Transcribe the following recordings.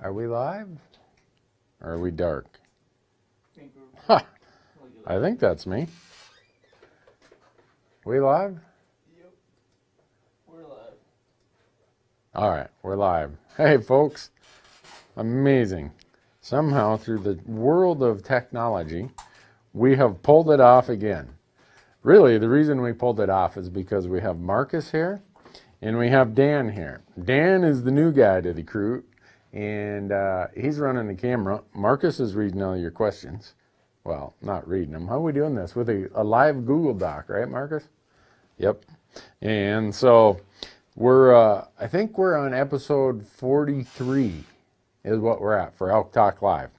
Are we live? Or are we dark? Ha! I think that's me. We live? Yep. We're live. All right, we're live. Hey, folks. Amazing. Somehow, through the world of technology, we have pulled it off again. Really, the reason we pulled it off is because we have Marcus here and we have Dan here. Dan is the new guy to the crew, and he's running the camera. Marcus is reading all your questions. Well, not reading them. How are we doing this? With a live Google Doc, right, Marcus? Yep. And so I think we're on episode 43 is what we're at for Elk Talk Live.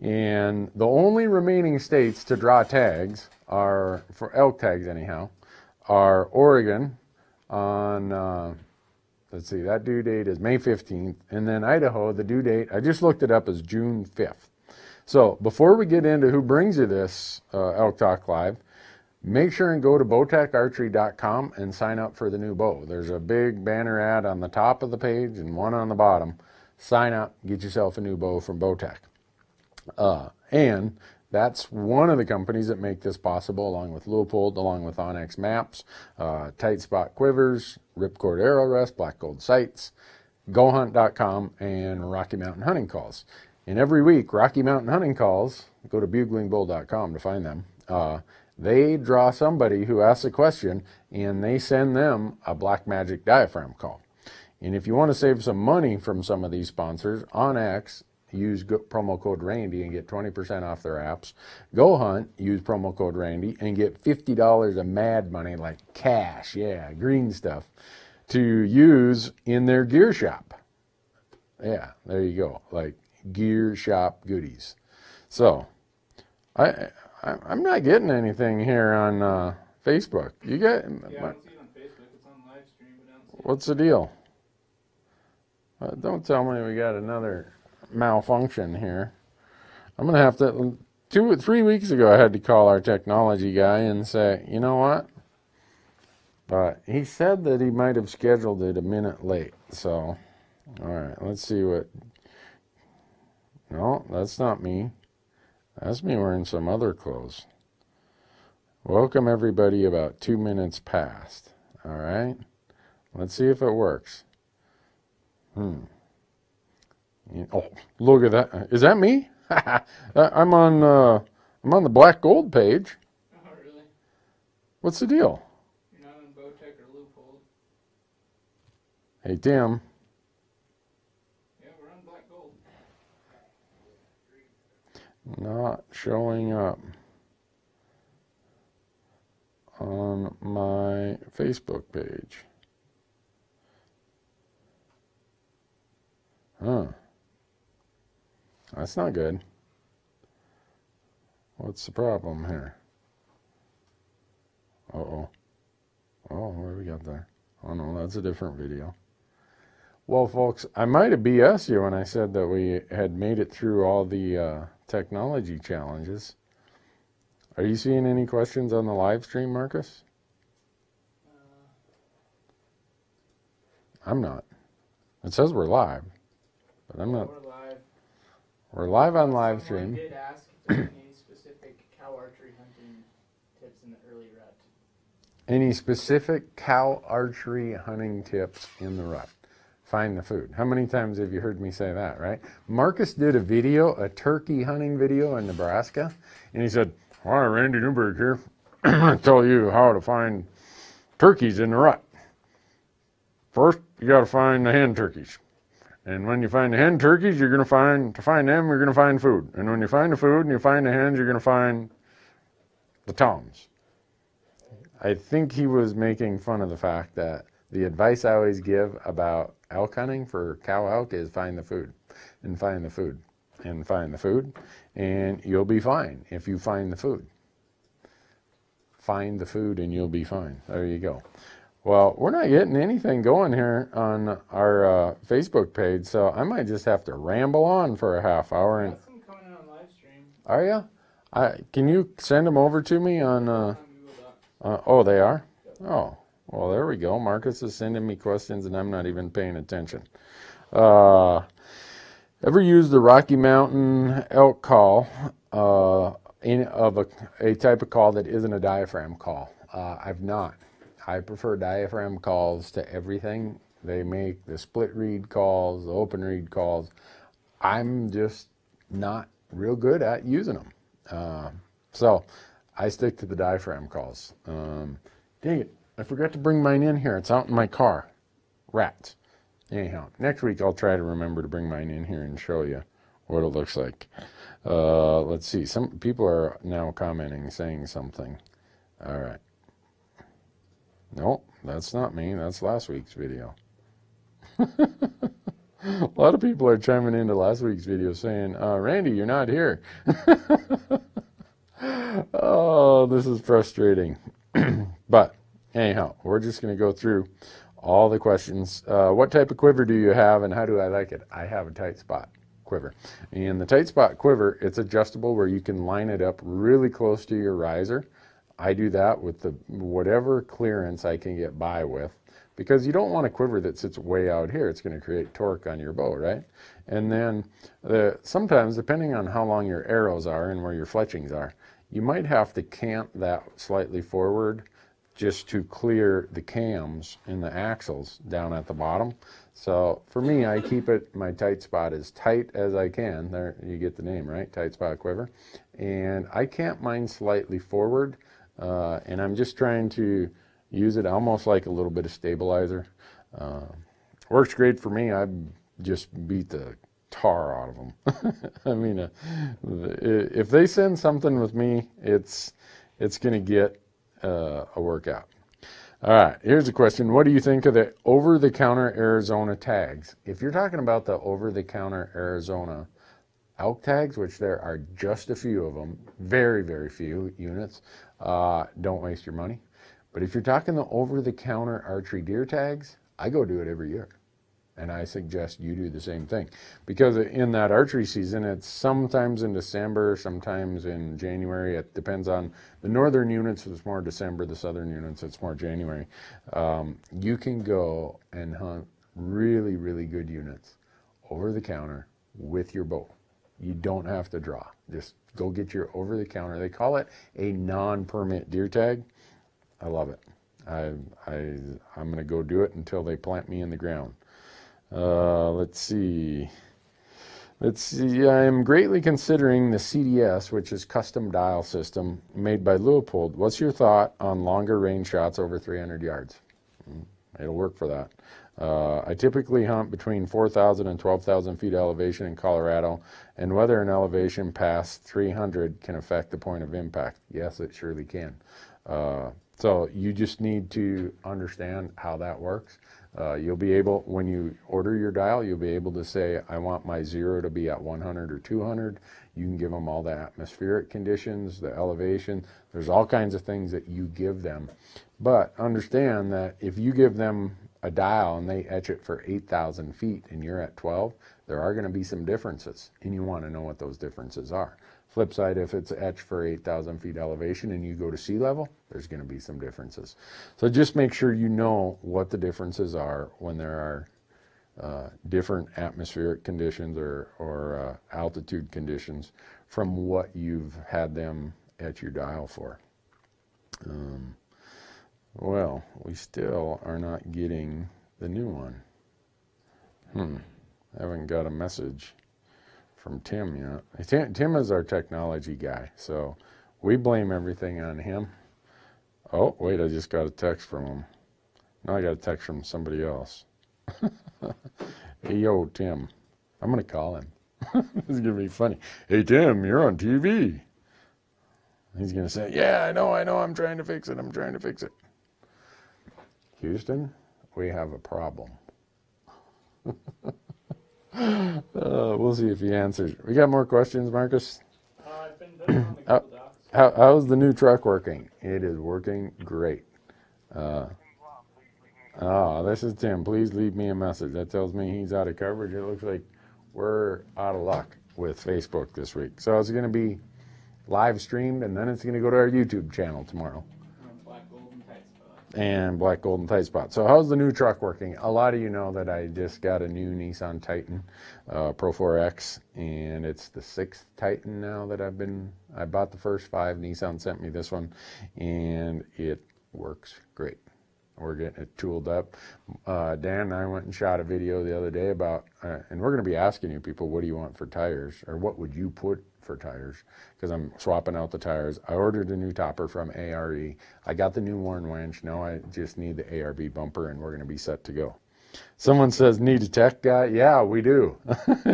And the only remaining states to draw tags are, for elk tags anyhow, are Oregon on, let's see, that due date is May 15th. And then Idaho, the due date, I just looked it up, is June 5th. So before we get into who brings you this Elk Talk Live, make sure and go to bowtecharchery.com and sign up for the new bow. There's a big banner ad on the top of the page and one on the bottom. Sign up, get yourself a new bow from Bowtech. And that's one of the companies that make this possible, along with Leupold, along with Onyx Maps, Tight Spot Quivers, Ripcord Arrow Rest, Black Gold Sights, GoHunt.com, and Rocky Mountain Hunting Calls. And every week, Rocky Mountain Hunting Calls, go to buglingbull.com to find them, they draw somebody who asks a question, and they send them a Black Magic diaphragm call. And if you want to save some money from some of these sponsors, on X, use promo code Randy and get 20% off their apps. Go Hunt, use promo code Randy and get $50 of mad money, like cash, yeah, green stuff, to use in their gear shop. Yeah, there you go, like gear shop goodies. So, I'm not getting anything here on Facebook. You get? Yeah, I don't see it on Facebook. It's on live stream, but I don't see it. What's the deal? Don't tell me we got another malfunction here. I'm gonna have to. 2 or 3 weeks ago, I had to call our technology guy and say, you know what? But he said that he might have scheduled it a minute late. So, all right, let's see what. No, that's not me. That's me wearing some other clothes. Welcome everybody about 2 minutes past. All right. Let's see if it works. Oh, look at that. Is that me? I'm on the Black Gold page. Oh, really? What's the deal? You're not on Bowtech or Leupold. Hey, Tim. Yeah, we're on Black Gold. Not showing up on my Facebook page. Huh. That's not good. What's the problem here? Uh-oh. Oh, what do we got there? Oh, no, that's a different video. Well, folks, I might have BS you when I said that we had made it through all the technology challenges. Are you seeing any questions on the live stream, Marcus? I'm not. It says we're live, but I'm not. We're live. We're live on live stream. Someone did ask if there's any specific cow archery hunting tips in the early rut. Any specific cow archery hunting tips in the rut? Find the food. How many times have you heard me say that, right? Marcus did a turkey hunting video in Nebraska, and he said, "Hi, Randy Newberg here. I'm going to tell you how to find turkeys in the rut. First, you got to find the hen turkeys. And when you find the hen turkeys, you're going to find them, you're going to find food. And when you find the food and you find the hens, you're going to find the toms." I think he was making fun of the fact that the advice I always give about elk hunting for cow elk is find the food and find the food and find the food, and you'll be fine if you find the food. Find the food and you'll be fine. There you go. Well, we're not getting anything going here on our Facebook page, so I might just have to ramble on for a half hour. Got some coming on live stream. Are you? Can you send them over to me on? On Google Docs. Oh, they are? Oh, well, there we go. Marcus is sending me questions, and I'm not even paying attention. Ever used the Rocky Mountain elk call of a type of call that isn't a diaphragm call? I've not. I prefer diaphragm calls to everything. They make the split reed calls, the open reed calls. I'm just not real good at using them. So I stick to the diaphragm calls. Dang it, I forgot to bring mine in here. It's out in my car. Rats. Anyhow, next week I'll try to remember to bring mine in here and show you what it looks like. Let's see. Some people are now commenting, saying something. All right. No, that's not me. That's last week's video. A lot of people are chiming into last week's video saying, Randy, you're not here. Oh, this is frustrating. But anyhow, we're just going to go through all the questions. What type of quiver do you have and how do I like it? I have a tight spot quiver. And the tight spot quiver, it's adjustable where you can line it up really close to your riser. I do that with the whatever clearance I can get by with, because you don't want a quiver that sits way out here. It's going to create torque on your bow, right? And then sometimes, depending on how long your arrows are and where your fletchings are, you might have to cant that slightly forward just to clear the cams and the axles down at the bottom. So for me, I keep it, my tight spot as tight as I can. There, you get the name, right? Tight spot quiver. And I cant mine slightly forward, and I'm just trying to use it almost like a little bit of stabilizer. Works great for me. I just beat the tar out of them. I mean, if they send something with me, it's going to get a workout. All right, here's a question. What do you think of the over-the-counter Arizona tags? If you're talking about the over-the-counter Arizona elk tags, which there are just a few of them, very, very few units, don't waste your money. But if you're talking the over-the-counter archery deer tags, I go do it every year. And I suggest you do the same thing. Because in that archery season, it's sometimes in December, sometimes in January. It depends on the northern units, it's more December. The southern units, it's more January. You can go and hunt really, really good units over the counter with your bow. You don't have to draw. Just go get your over the counter. They call it a non-permit deer tag. I love it. I'm going to go do it until they plant me in the ground. Let's see. I am greatly considering the CDS, which is custom dial system made by Leupold. What's your thought on longer range shots over 300 yards? It'll work for that. I typically hunt between 4,000 and 12,000 feet elevation in Colorado, and whether an elevation past 300 can affect the point of impact. Yes, it surely can. So you just need to understand how that works. You'll be able, when you order your dial, you'll be able to say, I want my 0 to be at 100 or 200. You can give them all the atmospheric conditions, the elevation. There's all kinds of things that you give them. But understand that if you give them a dial and they etch it for 8,000 feet and you're at 12, there are going to be some differences, and you want to know what those differences are. Flip side, if it's etched for 8,000 feet elevation and you go to sea level, there's going to be some differences. So just make sure you know what the differences are when there are different atmospheric conditions or altitude conditions from what you've had them at your dial for. Well, we still are not getting the new one. I haven't got a message from Tim yet. Tim is our technology guy, so we blame everything on him. Oh, wait, I just got a text from him. Now I got a text from somebody else. Hey, yo, Tim. I'm going to call him. This is going to be funny. Hey, Tim, you're on TV. He's going to say, yeah, I know, I'm trying to fix it. Houston, we have a problem. We'll see if he answers. We got more questions, Marcus? I've been done on the Google Docs. How's the new truck working? It is working great. This is Tim. Please leave me a message. That tells me he's out of coverage. It looks like we're out of luck with Facebook this week. So it's going to be live streamed, and then it's going to go to our YouTube channel tomorrow. Black Golden Tight Spot. and black, gold, and tight spot. So how's the new truck working? A lot of you know that I just got a new Nissan Titan Pro 4X, and it's the 6th Titan now that I bought the first 5. Nissan sent me this one, and it works great. We're getting it tooled up. Dan and I went and shot a video the other day about, and we're going to be asking you people, what do you want for tires, or what would you put for tires? Because I'm swapping out the tires. I ordered a new topper from ARE. I got the new worn winch. Now I just need the ARB bumper, and we're going to be set to go. Someone says, need a tech guy? Yeah, we do.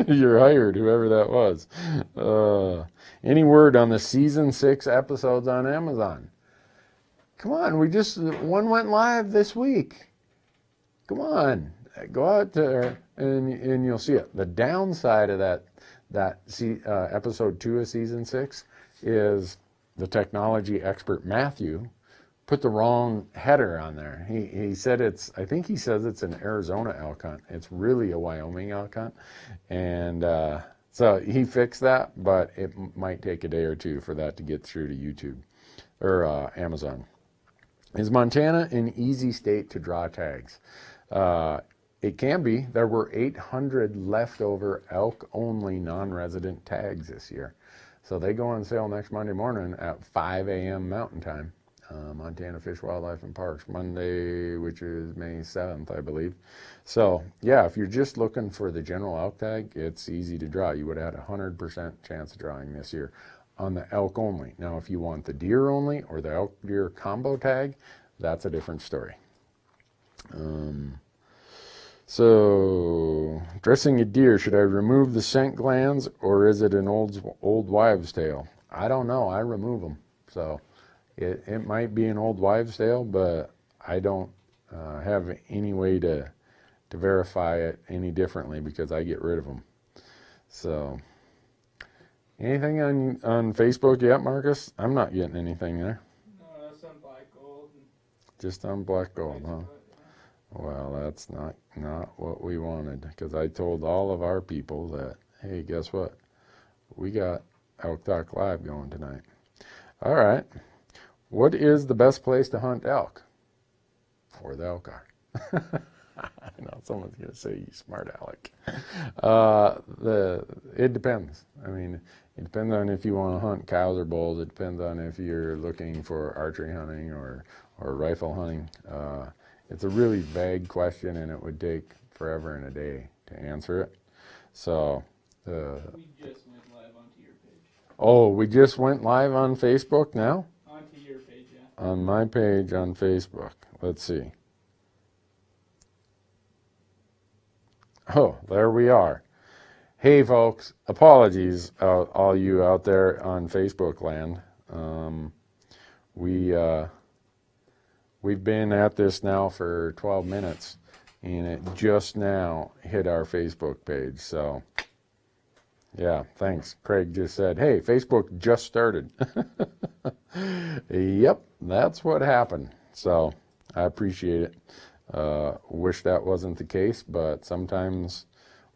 You're hired, whoever that was. Any word on the season 6 episodes on Amazon? Come on, one went live this week. Come on, go out there and you'll see it. The downside of that episode 2 of season 6 is the technology expert Matthew put the wrong header on there. He said I think he says it's an Arizona elk hunt. It's really a Wyoming elk hunt, and so he fixed that, but it might take a day or two for that to get through to YouTube or Amazon. Is Montana an easy state to draw tags? It can be. There were 800 leftover elk-only non-resident tags this year. So they go on sale next Monday morning at 5 a.m. Mountain Time. Montana Fish, Wildlife, and Parks, Monday, which is May 7th, I believe. So, yeah, if you're just looking for the general elk tag, it's easy to draw. You would have had a 100% chance of drawing this year on the elk only. Now, if you want the deer only or the elk deer combo tag, that's a different story. So, dressing a deer, should I remove the scent glands, or is it an old wives' tale? I don't know. I remove them. So, it might be an old wives' tale, but I don't have any way to verify it any differently because I get rid of them. So, anything on Facebook yet, Marcus? I'm not getting anything there. No, that's on black gold. Just on black gold, huh? Well, that's not what we wanted, because I told all of our people that, hey, guess what? We got Elk Talk Live going tonight. All right. What is the best place to hunt elk? Where the elk are. I know someone's going to say, you smart aleck. It depends. I mean, it depends on if you want to hunt cows or bulls. It depends on if you're looking for archery hunting or rifle hunting. It's a really vague question, and it would take forever and a day to answer it. So, We just went live onto your page. Oh, we just went live on Facebook now? Onto your page, yeah. On my page on Facebook. Let's see. Oh, there we are. Hey, folks, apologies, all you out there on Facebook land. We've been at this now for 12 minutes, and it just now hit our Facebook page. So, yeah, thanks. Craig just said, hey, Facebook just started. Yep, that's what happened. So, I appreciate it. Wish that wasn't the case, but sometimes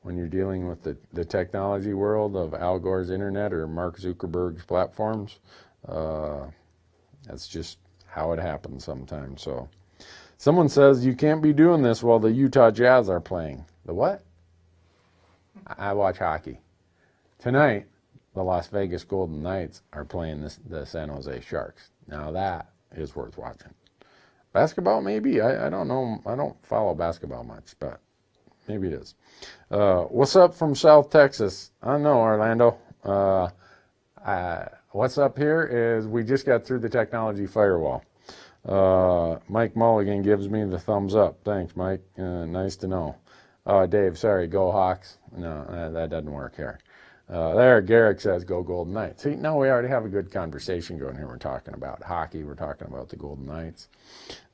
when you're dealing with the technology world of Al Gore's internet or Mark Zuckerberg's platforms, that's just how it happens sometimes. So, someone says you can't be doing this while the Utah Jazz are playing. The what? I watch hockey. Tonight, the Las Vegas Golden Knights are playing the San Jose Sharks. Now that is worth watching. Basketball, maybe? I don't know. I don't follow basketball much, but maybe it is. What's up from South Texas? I don't know, Orlando. What's up here is we just got through the technology firewall. Mike Mulligan gives me the thumbs up. Thanks, Mike. Nice to know. Dave, sorry, go Hawks. No, that doesn't work here. There, Garrick says, go Golden Knights. See, now we already have a good conversation going here. We're talking about hockey. We're talking about the Golden Knights.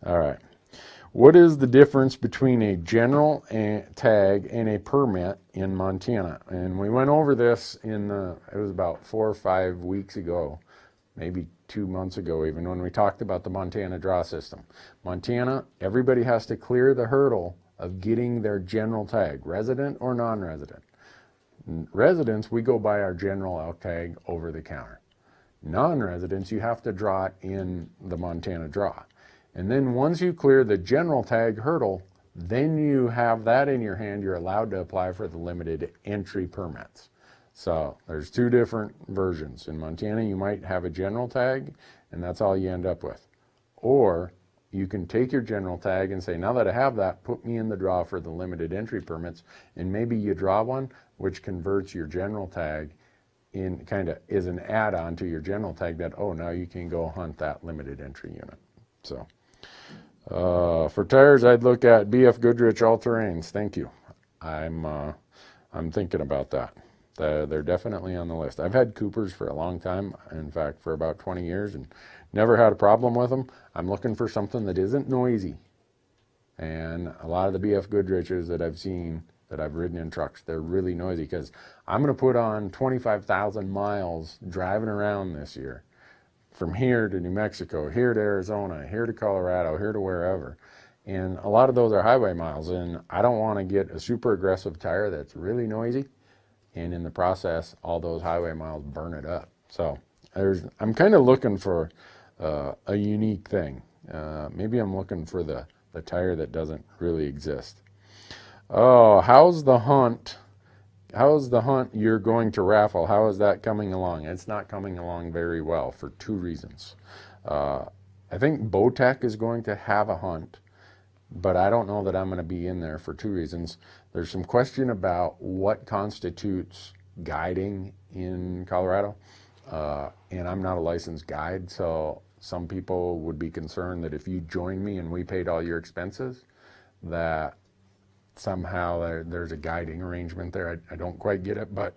All right. What is the difference between a general tag and a permit in Montana? And we went over this it was about 4 or 5 weeks ago, maybe 2 months ago even, when we talked about the Montana draw system. Montana, everybody has to clear the hurdle of getting their general tag, resident or non-resident. Residents, we go by our general elk tag over the counter. Non-residents, you have to draw it in the Montana draw. And then once you clear the general tag hurdle, then you have that in your hand. You're allowed to apply for the limited entry permits. So there's two different versions. In Montana, you might have a general tag, and that's all you end up with. Or you can take your general tag and say, now that I have that, put me in the draw for the limited entry permits, and maybe you draw one which converts your general tag in, kind of is an add-on to your general tag that, oh, now you can go hunt that limited entry unit. So for tires, I'd look at BF Goodrich all-terrains. Thank you. I'm thinking about that. They're definitely on the list. I've had Coopers for a long time, in fact, for about 20 years, and never had a problem with them. I'm looking for something that isn't noisy. And a lot of the BF Goodriches that I've seen, that I've ridden in trucks, they're really noisy because I'm going to put on 25,000 miles driving around this year. From here to New Mexico, here to Arizona, here to Colorado, here to wherever. And a lot of those are highway miles, and I don't want to get a super aggressive tire that's really noisy, and in the process, all those highway miles burn it up. So I'm kind of looking for a unique thing. Maybe I'm looking for the tire that doesn't really exist. Oh, how's the hunt you're going to raffle? How is that coming along? It's not coming along very well for two reasons. I think Bowtech is going to have a hunt, but I don't know that I'm going to be in there for two reasons. There's some question about what constitutes guiding in Colorado, and I'm not a licensed guide, so some people would be concerned that if you joined me and we paid all your expenses, that somehow there's a guiding arrangement there. I don't quite get it, but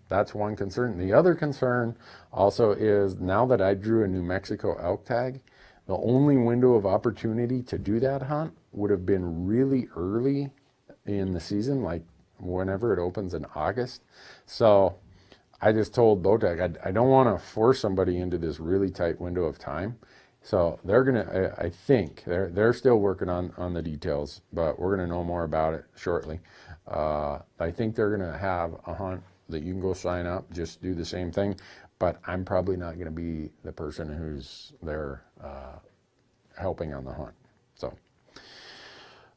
that's one concern. The other concern also is, now that I drew a New Mexico elk tag, the only window of opportunity to do that hunt would have been really early in the season, like whenever it opens in August. So I just told Bowtech, I don't want to force somebody into this really tight window of time. So they're gonna, I think they're still working on the details, but we're gonna know more about it shortly. I think they're gonna have a hunt that you can go sign up, just do the same thing, but I'm probably not gonna be the person who's there helping on the hunt. So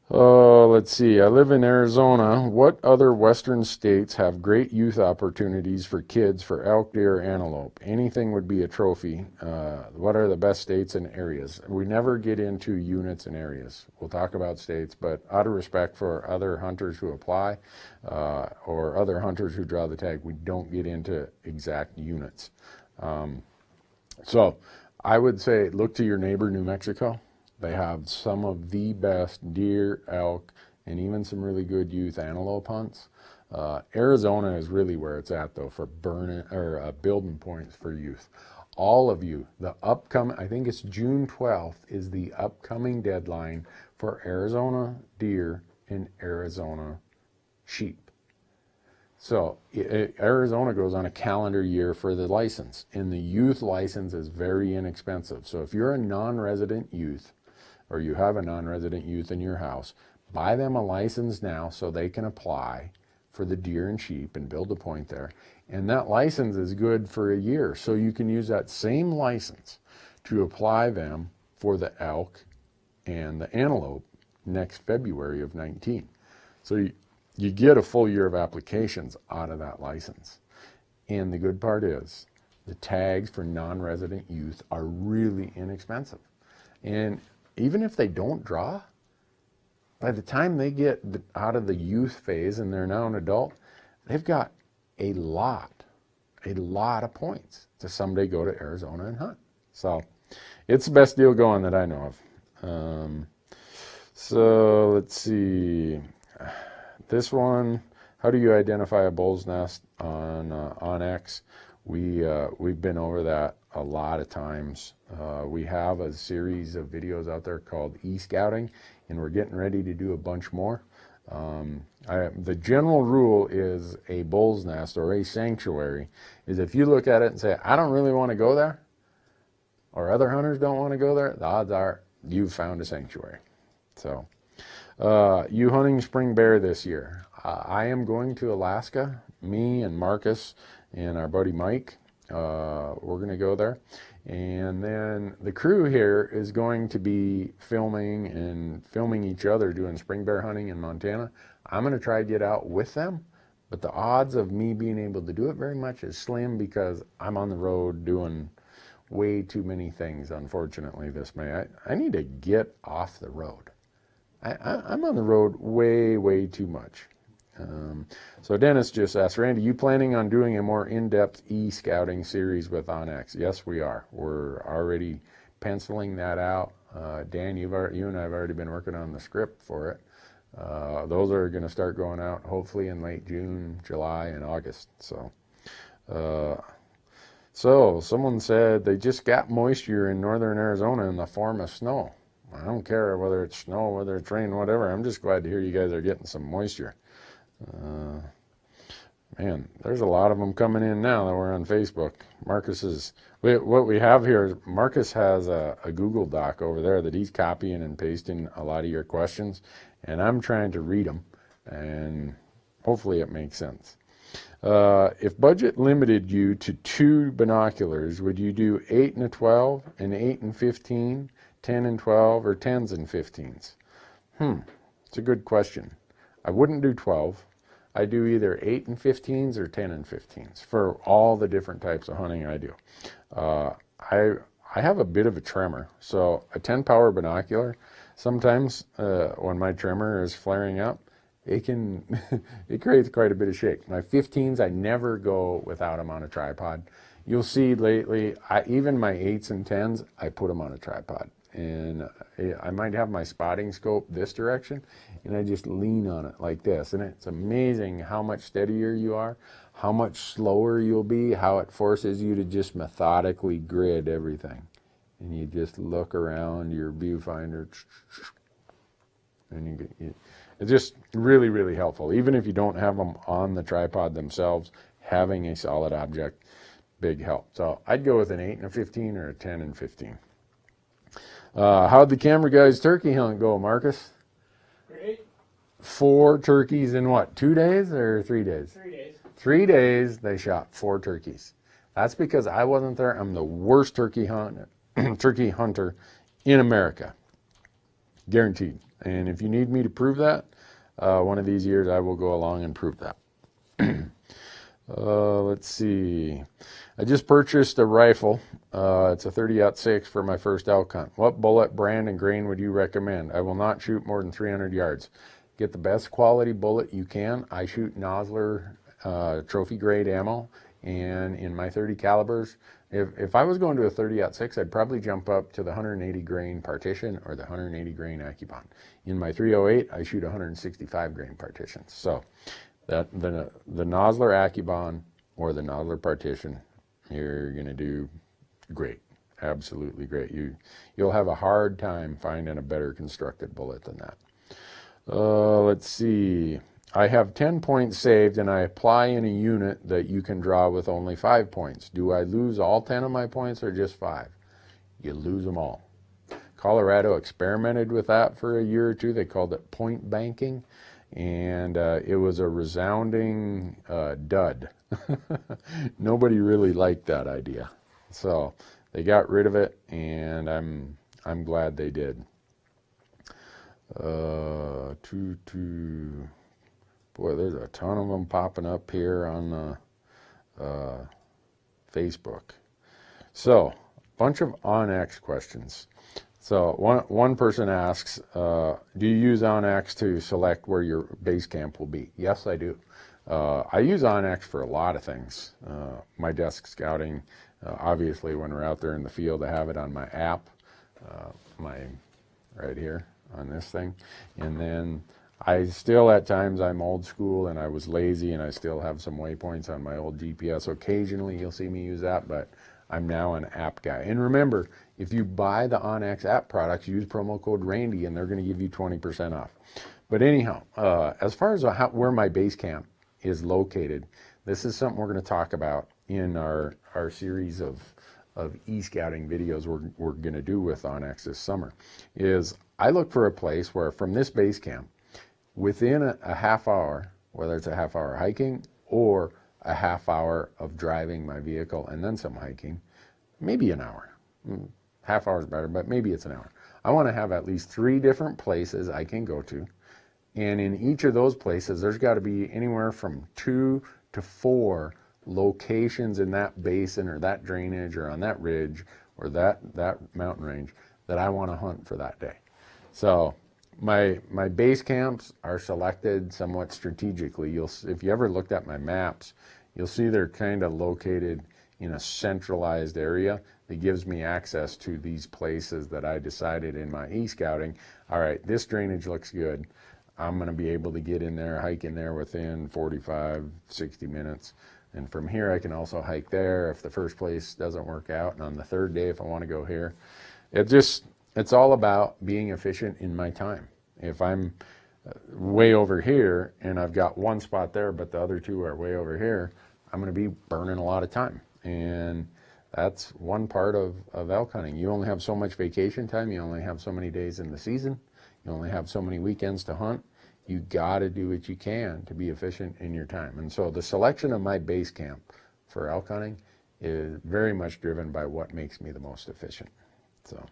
let's see. I live in Arizona. What other western states have great youth opportunities for kids for elk, deer, antelope? Anything would be a trophy. What are the best states and areas? We never get into units and areas. We'll talk about states, but out of respect for other hunters who apply or other hunters who draw the tag, we don't get into exact units. So I would say look to your neighbor, New Mexico. They have some of the best deer, elk, and even some really good youth antelope hunts. Arizona is really where it's at, though, for building points for youth. All of you, the upcoming, I think it's June 12th, is the upcoming deadline for Arizona deer and Arizona sheep. So Arizona goes on a calendar year for the license, and the youth license is very inexpensive. So if you're a non-resident youth, or you have a non-resident youth in your house, buy them a license now so they can apply for the deer and sheep and build a point there. And that license is good for a year. So you can use that same license to apply them for the elk and the antelope next February of 19. So you get a full year of applications out of that license. And the good part is the tags for non-resident youth are really inexpensive. And even if they don't draw, by the time they get out of the youth phase and they're now an adult, they've got a lot of points to someday go to Arizona and hunt. So it's the best deal going that I know of. So let's see. This one, how do you identify a bull's nest on X? We've been over that a lot of times. We have a series of videos out there called e-scouting, and we're getting ready to do a bunch more. The general rule is a bull's nest or a sanctuary is if you look at it and say, I don't really want to go there, or other hunters don't want to go there, the odds are you've found a sanctuary. So you hunting spring bear this year? I am going to Alaska, me and Marcus and our buddy Mike. We're going to go there. And then the crew here is going to be filming each other doing spring bear hunting in Montana. I'm going to try to get out with them, but the odds of me being able to do it very much is slim because I'm on the road doing way too many things, unfortunately, this May. I need to get off the road. I'm on the road way too much. So Dennis just asked, Randy, you planning on doing a more in-depth e-scouting series with onX? Yes, we are. We're already penciling that out. Dan, you and I have already been working on the script for it. Those are going to start going out hopefully in late June, July, and August. So someone said they just got moisture in northern Arizona in the form of snow. I don't care whether it's snow, whether it's rain, whatever. I'm just glad to hear you guys are getting some moisture. Man, there's a lot of them coming in now that we're on Facebook. What we have here is Marcus has a Google Doc over there that he's copying and pasting a lot of your questions, and I'm trying to read them, and hopefully it makes sense. If budget limited you to 2 binoculars, would you do 8 and a 12, an 8 and 15, 10 and 12, or 10s and 15s? It's a good question. I wouldn't do 12. I do either 8 and 15s or 10 and 15s for all the different types of hunting I do. I have a bit of a tremor, so a 10 power binocular, sometimes when my tremor is flaring up, it creates quite a bit of shake. My 15s, I never go without them on a tripod. You'll see lately, even my 8s and 10s, I put them on a tripod. And I might have my spotting scope this direction, and I just lean on it like this. And it's amazing how much steadier you are, how much slower you'll be, how it forces you to just methodically grid everything. And you just look around your viewfinder, and it's just really helpful. Even if you don't have them on the tripod themselves, having a solid object, big help. So I'd go with an 8 and a 15 or a 10 and 15. How'd the camera guys' turkey hunt go, Marcus? Great. 4 turkeys in what, 2 days or 3 days? 3 days. 3 days, they shot 4 turkeys. That's because I wasn't there. I'm the worst turkey hunter in America. Guaranteed. And if you need me to prove that, one of these years I will go along and prove that. Let's see. I just purchased a rifle. It's a 30-06 for my first elk hunt. What bullet, brand, and grain would you recommend? I will not shoot more than 300 yards. Get the best quality bullet you can. I shoot Nosler trophy grade ammo, and in my 30 calibers, if I was going to a 30-06, I'd probably jump up to the 180 grain partition or the 180 grain Accubon. In my 308, I shoot 165 grain partitions. So that the Nosler Accubon or the Nosler partition, you're going to do great, absolutely great. You'll have a hard time finding a better constructed bullet than that. Let's see. I have 10 points saved and I apply in a unit that you can draw with only 5 points. Do I lose all 10 of my points or just 5? You lose them all. Colorado experimented with that for a year or two. They called it point banking, and it was a resounding dud. Nobody really liked that idea. So they got rid of it, and I'm glad they did. Boy, there's a ton of them popping up here on Facebook. So, bunch of onX questions. So one person asks, do you use onX to select where your base camp will be? Yes, I do. I use onX for a lot of things. My desk scouting, obviously when we're out there in the field, I have it on my app, right here on this thing. And then I still, at times, I'm old school and I was lazy and I still have some waypoints on my old GPS. Occasionally you'll see me use that, but I'm now an app guy. And remember, if you buy the onX app products, use promo code Randy and they're going to give you 20% off. But anyhow, as far as where my base camp is located, this is something we're going to talk about in our series of e-scouting videos we're going to do with onX this summer. Is I look for a place where from this base camp, within a half hour, whether it's a half hour hiking or a half hour of driving my vehicle and then some hiking, maybe an hour. Half hour is better, but maybe it's an hour. I want to have at least 3 different places I can go to. And in each of those places, there's got to be anywhere from 2 to 4 locations in that basin or that drainage or on that ridge or that mountain range that I want to hunt for that day. So my base camps are selected somewhat strategically. If you ever looked at my maps, you'll see they're kind of located in a centralized area that gives me access to these places that I decided in my e-scouting. All right, this drainage looks good. I'm going to be able to get in there, hike in there within 45, 60 minutes. And from here, I can also hike there if the first place doesn't work out. And on the third day, if I want to go here, it's all about being efficient in my time. If I'm way over here and I've got one spot there, but the other 2 are way over here, I'm going to be burning a lot of time. And that's one part of elk hunting. You only have so much vacation time. You only have so many days in the season. You only have so many weekends to hunt. You got to do what you can to be efficient in your time. And so the selection of my base camp for elk hunting is very much driven by what makes me the most efficient. So,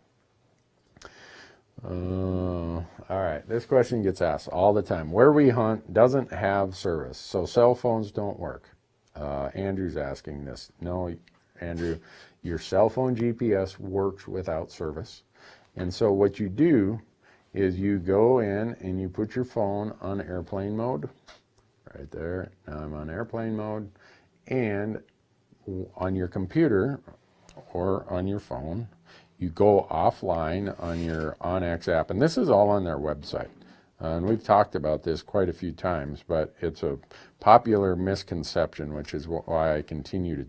all right, this question gets asked all the time. Where we hunt doesn't have service, so cell phones don't work. Andrew's asking this. No, Andrew, your cell phone GPS works without service. And so what you do is you go in and you put your phone on airplane mode, right there. Now I'm on airplane mode, and on your computer or on your phone, you go offline on your OnX app, and this is all on their website. And we've talked about this quite a few times, but it's a popular misconception, which is why I continue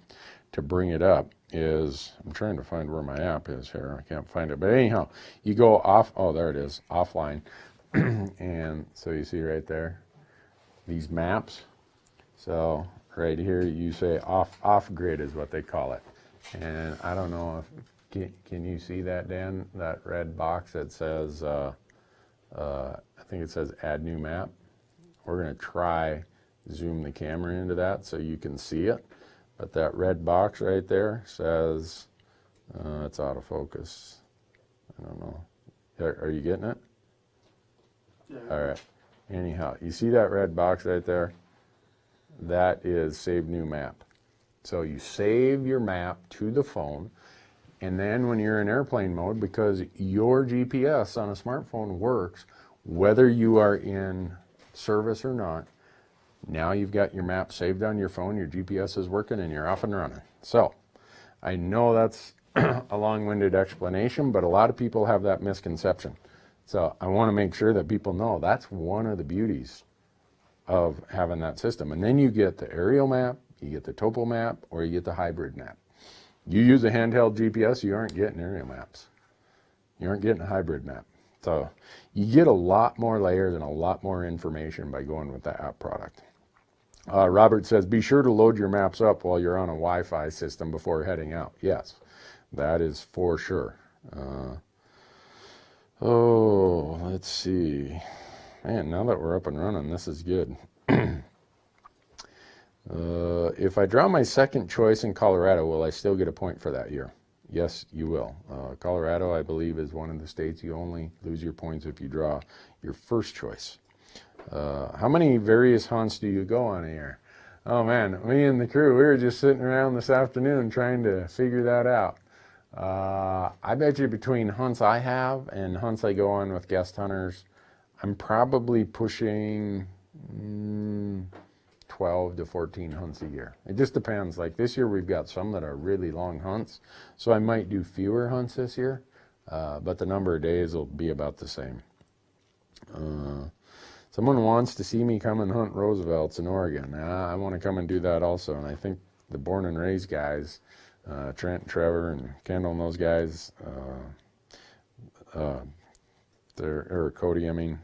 to bring it up, is, I'm trying to find where my app is here. I can't find it. But anyhow, you go off, oh, there it is, offline. And so you see right there, these maps. So right here, you say off grid is what they call it. And I don't know if, can you see that, Dan? That red box that says, I think it says add new map. We're going to try zoom the camera into that so you can see it. But that red box right there says, it's out of focus. I don't know. Are you getting it? Yeah. All right. Anyhow, you see that red box right there? That is save new map. So you save your map to the phone, and then when you're in airplane mode, because your GPS on a smartphone works whether you are in service or not, now you've got your map saved on your phone, your GPS is working, and you're off and running. So I know that's a long-winded explanation, but a lot of people have that misconception. So I want to make sure that people know that's one of the beauties of having that system. And then you get the aerial map, you get the topo map, or you get the hybrid map. You use a handheld GPS, you aren't getting aerial maps. You aren't getting a hybrid map. So you get a lot more layers and a lot more information by going with the app product. Robert says, be sure to load your maps up while you're on a Wi-Fi system before heading out. Yes, that is for sure. Let's see. Man, now that we're up and running, this is good. If I draw my second choice in Colorado, will I still get a point for that year? Yes, you will. Colorado, I believe, is one of the states you only lose your points if you draw your first choice. How many various hunts do you go on a year? Oh man, me and the crew, we were just sitting around this afternoon trying to figure that out. I bet you between hunts I have and hunts I go on with guest hunters, I'm probably pushing 12 to 14 hunts a year. It just depends. Like this year we've got some that are really long hunts, so I might do fewer hunts this year, but the number of days will be about the same. Someone wants to see me come and hunt Roosevelt's in Oregon. I want to come and do that also, and I think the born and raised guys, Trent and Trevor and Kendall and those guys, or Cody, I mean,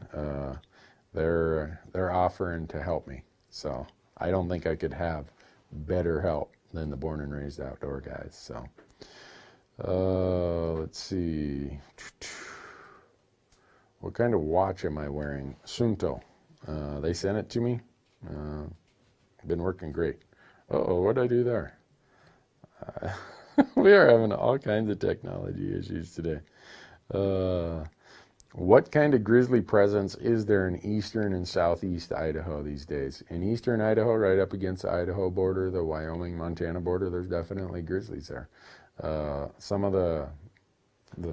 they're offering to help me. So I don't think I could have better help than the born and raised outdoor guys. So let's see. What kind of watch am I wearing? Sunto. They sent it to me. Been working great. Uh-oh, what did I do there? We are having all kinds of technology issues today. Uh, what kind of grizzly presence is there in eastern and southeast Idaho these days? In eastern Idaho, right up against the Idaho border, the Wyoming-Montana border, there's definitely grizzlies there. Some of the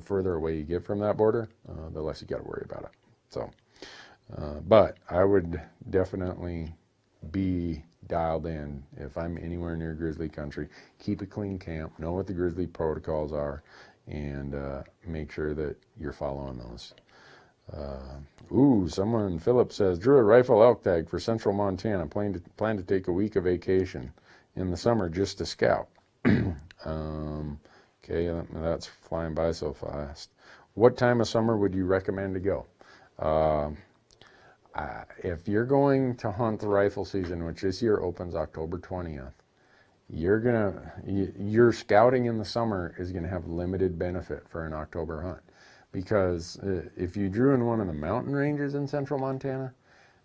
further away you get from that border, the less you got to worry about it. So, but I would definitely be dialed in if I'm anywhere near grizzly country. Keep a clean camp, know what the grizzly protocols are, and make sure that you're following those. Philip says, drew a rifle elk tag for central Montana. Plan to take a week of vacation in the summer just to scout. Okay, that's flying by so fast. What time of summer would you recommend to go? If you're going to hunt the rifle season, which this year opens October 20th, your scouting in the summer is gonna have limited benefit for an October hunt, because if you drew in one of the mountain ranges in central Montana,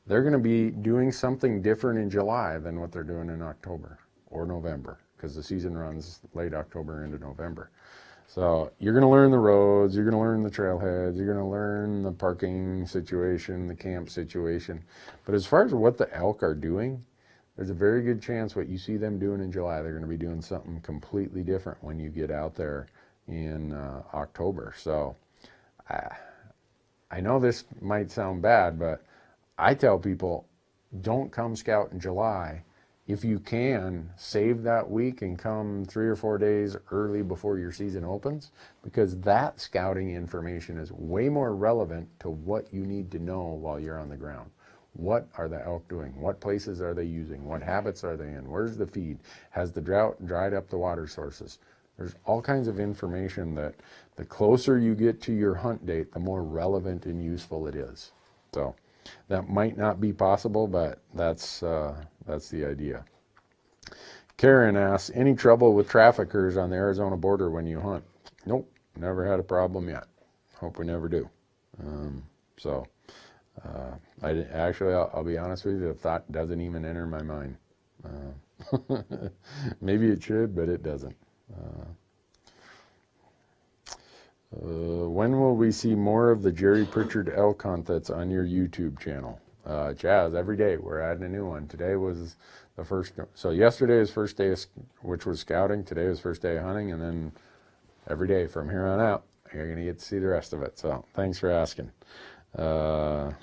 they're gonna be doing something different in July than what they're doing in October or November, because the season runs late October into November. So you're going to learn the roads, you're going to learn the trailheads, you're going to learn the parking situation, the camp situation. But as far as what the elk are doing, there's a very good chance what you see them doing in July, they're going to be doing something completely different when you get out there in October. So I know this might sound bad, but I tell people, don't come scout in July. If you can, save that week and come 3 or 4 days early before your season opens, because that scouting information is way more relevant to what you need to know while you're on the ground. What are the elk doing? What places are they using? What habits are they in? Where's the feed? Has the drought dried up the water sources? There's all kinds of information that the closer you get to your hunt date, the more relevant and useful it is. So that might not be possible, but that's the idea. Karen asks, any trouble with traffickers on the Arizona border when you hunt? Nope, never had a problem yet. Hope we never do. I'll be honest with you, the thought doesn't even enter my mind. Maybe it should, but it doesn't. When will we see more of the Jerry Pritchard elk hunt that's on your YouTube channel? Chaz, every day we're adding a new one. Today was the first, so yesterday was first day, which was scouting. Today was first day of hunting, and then every day from here on out, you're going to get to see the rest of it. So thanks for asking. On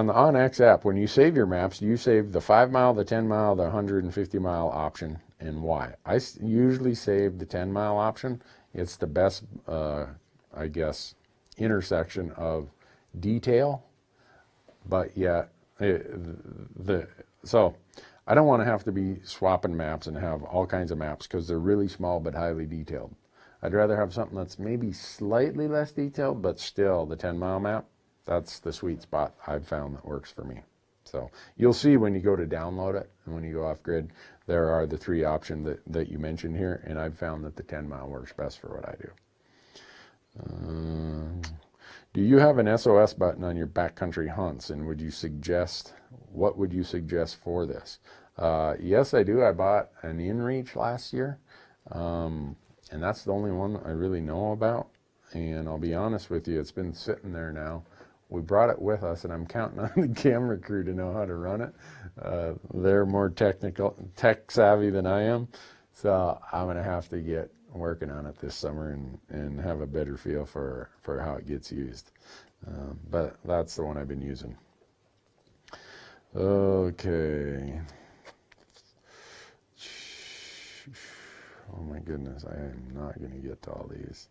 the OnX app, when you save your maps, do you save the 5 mile, the 10 mile, the 150 mile option, and why? I usually save the 10 mile option. It's the best, I guess, intersection of detail, but yet so I don't want to have to be swapping maps and have all kinds of maps, because they're really small but highly detailed. I'd rather have something that's maybe slightly less detailed, but still the 10 mile map. That's the sweet spot I've found that works for me. So you'll see when you go to download it and when you go off grid, there are the 3 options that you mentioned here, and I've found that the 10 mile works best for what I do. Do you have an SOS button on your backcountry hunts, and what would you suggest for this? Yes, I do. I bought an InReach last year, and that's the only one I really know about. And I'll be honest with you, it's been sitting there now. We brought it with us, and I'm counting on the camera crew to know how to run it. They're more tech savvy than I am, so I'm going to have to get working on it this summer and have a better feel for how it gets used. But that's the one I've been using. Okay. Oh my goodness, I am not going to get to all these.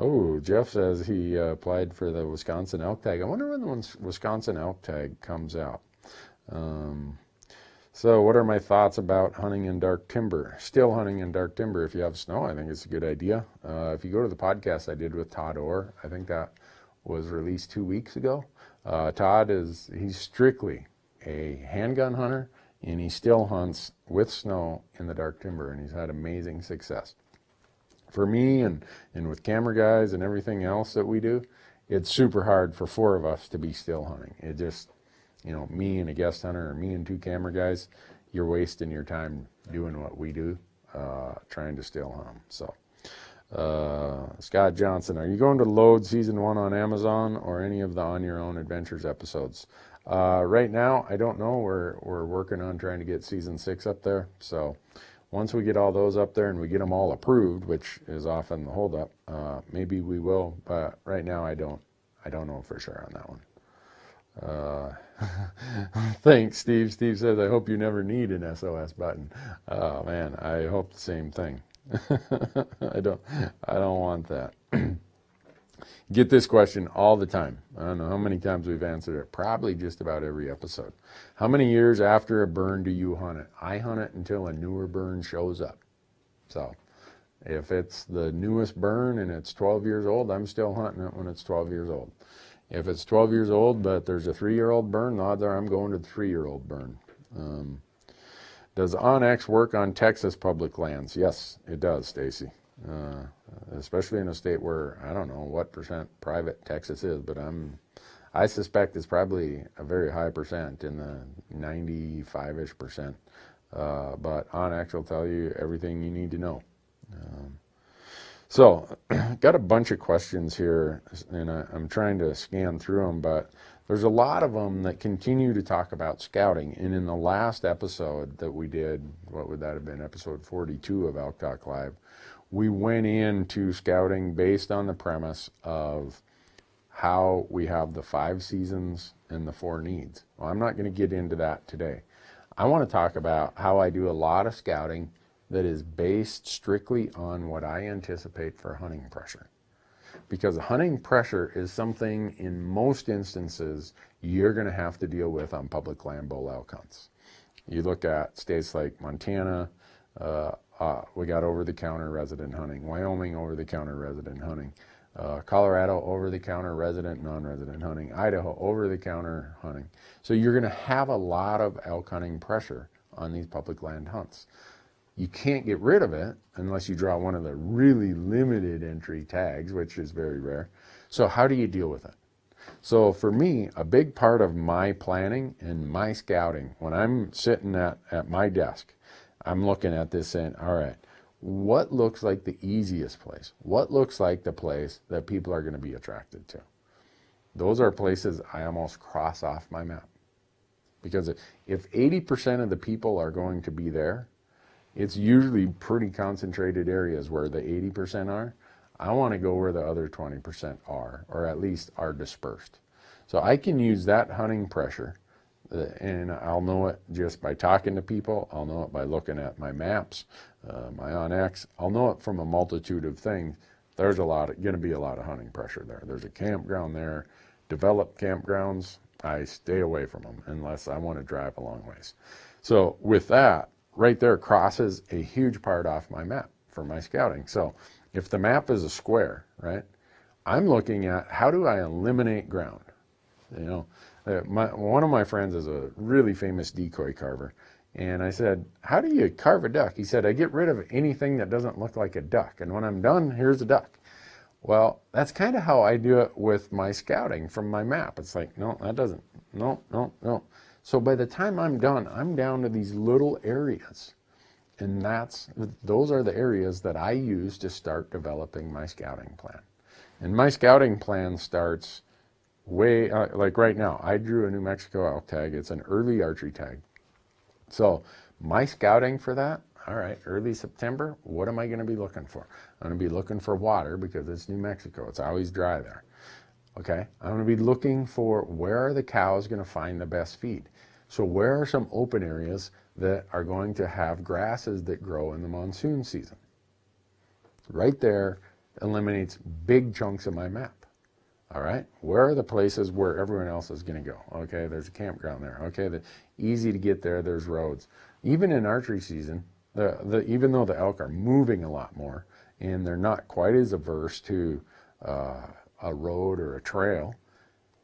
Oh, Jeff says he applied for the Wisconsin elk tag. I wonder when the Wisconsin elk tag comes out. So what are my thoughts about hunting in dark timber? Still hunting in dark timber if you have snow, I think it's a good idea. If you go to the podcast I did with Todd Orr, I think that was released 2 weeks ago. Todd he's strictly a handgun hunter, and he still hunts with snow in the dark timber, and he's had amazing success. For me and with camera guys and everything else that we do, it's super hard for 4 of us to be still hunting. you know, me and a guest hunter or me and 2 camera guys, you're wasting your time doing what we do, trying to still hunt them. So, Scott Johnson, are you going to load season 1 on Amazon or any of the On Your Own Adventures episodes? Right now, I don't know. We're working on trying to get season 6 up there. So once we get all those up there and we get them all approved, which is often the holdup, maybe we will. But right now, I don't know for sure on that one. Thanks, Steve. Steve says, I hope you never need an SOS button. Oh man, I hope the same thing. I don't want that. Get this question all the time. I don't know how many times we've answered it. Probably just about every episode. How many years after a burn do you hunt it? I hunt it until a newer burn shows up. So if it's the newest burn and it's 12 years old, I'm still hunting it when it's 12 years old. If it's 12 years old, but there's a 3-year-old burn, the odds are I'm going to the 3-year-old burn. Does OnX work on Texas public lands? Yes, it does, Stacy. Especially in a state where I don't know what percent private Texas is, but I suspect it's probably a very high percent, in the 95-ish%. But OnX will tell you everything you need to know. So, got a bunch of questions here, and I'm trying to scan through them, but there's a lot of them that continue to talk about scouting. And in the last episode that we did, what would that have been, episode 42 of Elk Talk Live, we went into scouting based on the premise of how we have the 5 seasons and the 4 needs. Well, I'm not going to get into that today. I want to talk about how I do a lot of scouting that is based strictly on what I anticipate for hunting pressure. Because hunting pressure is something in most instances you're going to have to deal with on public land bull elk hunts. You look at states like Montana, we got over-the-counter resident hunting. Wyoming, over-the-counter resident hunting. Colorado, over-the-counter resident, non-resident hunting. Idaho, over-the-counter hunting. So you're going to have a lot of elk hunting pressure on these public land hunts. You can't get rid of it unless you draw one of the really limited entry tags, which is very rare. So how do you deal with it? So for me, a big part of my planning and my scouting, when I'm sitting at my desk, I'm looking at this saying, all right, what looks like the easiest place? What looks like the place that people are going to be attracted to? Those are places I almost cross off my map. Because if 80% of the people are going to be there, it's usually pretty concentrated areas where the 80% are. I want to go where the other 20% are, or at least are dispersed. So I can use that hunting pressure, and I'll know it just by talking to people. I'll know it by looking at my maps, my OnX. I'll know it from a multitude of things. There's going to be a lot of hunting pressure there. There's a campground there. Developed campgrounds, I stay away from them unless I want to drive a long ways. So with that, right there crosses a huge part off my map for my scouting. So if the map is a square, right, I'm looking at how do I eliminate ground? You know, one of my friends is a really famous decoy carver. And I said, how do you carve a duck? He said, I get rid of anything that doesn't look like a duck. And when I'm done, here's a duck. Well, that's kind of how I do it with my scouting from my map. It's like, no, that doesn't, no. So by the time I'm done, I'm down to these little areas. And those are the areas that I use to start developing my scouting plan. And my scouting plan starts way, like right now, I drew a New Mexico elk tag. It's an early archery tag. So my scouting for that, all right, early September, what am I going to be looking for? I'm going to be looking for water because it's New Mexico. It's always dry there. Okay, I'm going to be looking for where are the cows going to find the best feed. So where are some open areas that are going to have grasses that grow in the monsoon season? Right there eliminates big chunks of my map. All right, where are the places where everyone else is going to go? Okay, there's a campground there. Okay, easy to get there, there's roads. Even in archery season, even though the elk are moving a lot more and they're not quite as averse to a road or a trail,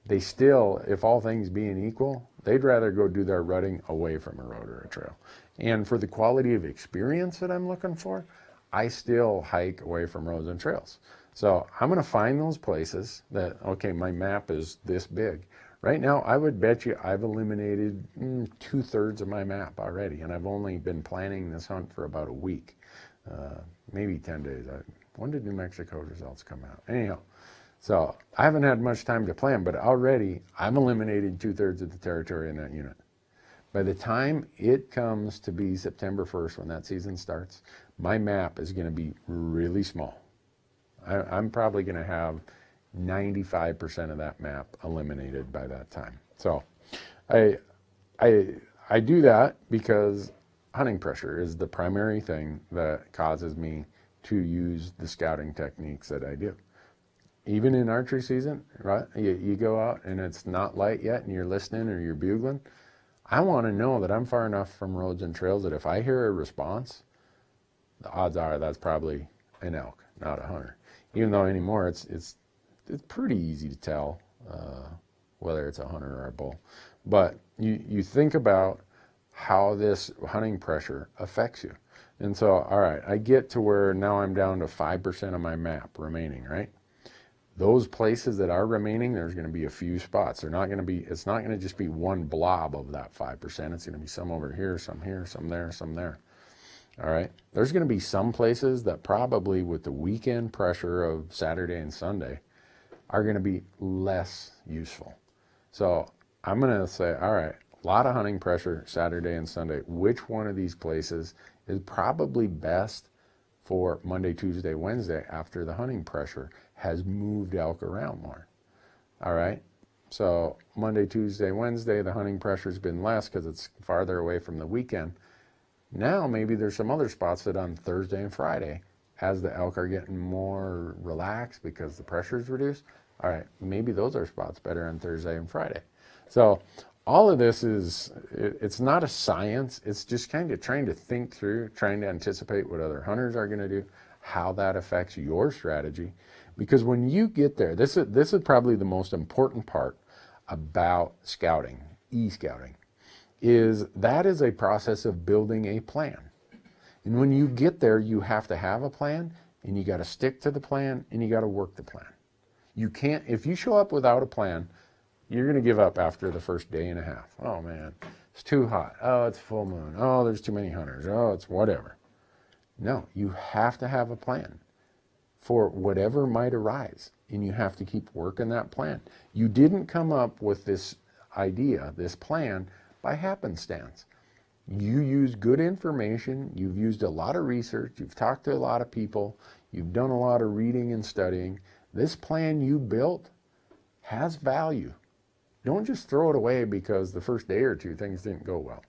they still, if all things being equal, they'd rather go do their rutting away from a road or a trail. And for the quality of experience that I'm looking for, I still hike away from roads and trails. So I'm going to find those places that, okay, my map is this big. Right now, I would bet you I've eliminated 2/3 of my map already, and I've only been planning this hunt for about a week, maybe 10 days. When did New Mexico results come out? Anyhow, so I haven't had much time to plan, but already I'm eliminated 2/3 of the territory in that unit. By the time it comes to be September 1st, when that season starts, my map is going to be really small. I'm probably going to have 95% of that map eliminated by that time. So I do that because hunting pressure is the primary thing that causes me to use the scouting techniques that I do. Even in archery season, right? You go out and it's not light yet and you're listening or you're bugling. I want to know that I'm far enough from roads and trails that if I hear a response, the odds are that's probably an elk, not a hunter. Even though anymore it's pretty easy to tell whether it's a hunter or a bull. But you think about how this hunting pressure affects you. And so, all right, I get to where now I'm down to 5% of my map remaining, right? Those places that are remaining, there's going to be a few spots. It's not going to just be one blob of that 5%. It's going to be some over here, some there, some there. All right. There's going to be some places that probably with the weekend pressure of Saturday and Sunday are going to be less useful. So I'm going to say, all right, a lot of hunting pressure Saturday and Sunday. Which one of these places is probably best for Monday, Tuesday, Wednesday after the hunting pressure has moved elk around more? All right. So Monday, Tuesday, Wednesday, the hunting pressure's been less because it's farther away from the weekend. Now maybe there's some other spots that on Thursday and Friday, as the elk are getting more relaxed because the pressure is reduced, all right, maybe those are spots better on Thursday and Friday. So all of this it's not a science. It's just kind of trying to think through, trying to anticipate what other hunters are going to do, how that affects your strategy. Because when you get there, this is probably the most important part about scouting, e-scouting. That is a process of building a plan. And when you get there, you have to have a plan, and you got to stick to the plan, and you got to work the plan. You can't, if you show up without a plan, you're going to give up after the first day and a half. Oh man, it's too hot. Oh, it's full moon. Oh, there's too many hunters. Oh, it's whatever. No, you have to have a plan for whatever might arise, and you have to keep working that plan. You didn't come up with this idea, this plan, by happenstance. You use good information, you've used a lot of research, you've talked to a lot of people, you've done a lot of reading and studying. This plan you built has value. Don't just throw it away because the first day or two things didn't go well.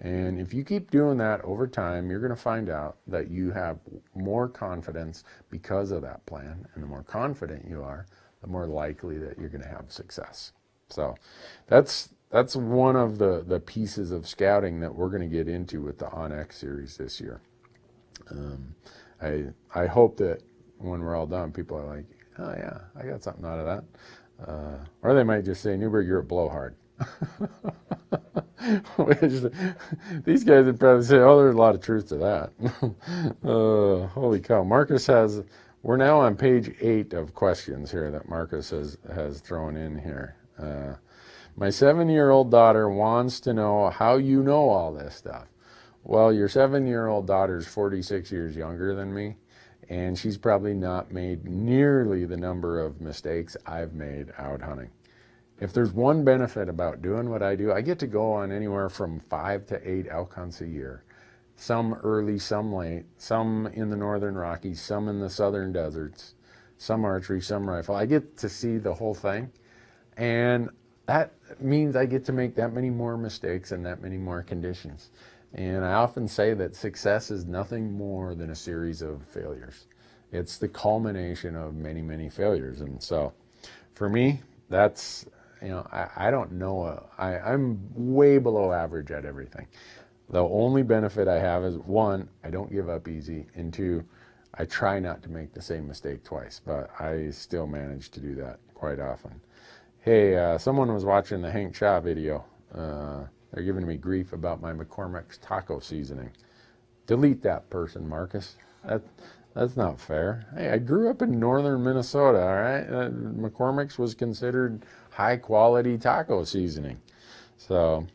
And if you keep doing that over time, you're going to find out that you have more confidence because of that plan. And the more confident you are, the more likely that you're going to have success. So that's one of the pieces of scouting that we're going to get into with the OnX series this year. I hope that when we're all done, people are like, oh yeah, I got something out of that. Or they might just say, Newberg, you're a blowhard. These guys would probably say, oh, there's a lot of truth to that. Holy cow. We're now on page 8 of questions here that Marcus has thrown in here. My 7-year-old daughter wants to know how you know all this stuff. Well, your 7-year-old daughter is 46 years younger than me, and she's probably not made nearly the number of mistakes I've made out hunting. If there's one benefit about doing what I do, I get to go on anywhere from 5 to 8 elk hunts a year. Some early, some late, some in the northern Rockies, some in the southern deserts, some archery, some rifle. I get to see the whole thing, and that means I get to make that many more mistakes and that many more conditions. And I often say that success is nothing more than a series of failures. It's the culmination of many, many failures. And so for me, that's, I don't know. I'm way below average at everything. The only benefit I have is, 1, I don't give up easy, and 2, I try not to make the same mistake twice, but I still manage to do that quite often. Hey, someone was watching the Hank Shaw video. They're giving me grief about my McCormick's taco seasoning. Delete that person, Marcus. That's not fair. Hey, I grew up in northern Minnesota, all right? McCormick's was considered high quality taco seasoning. So,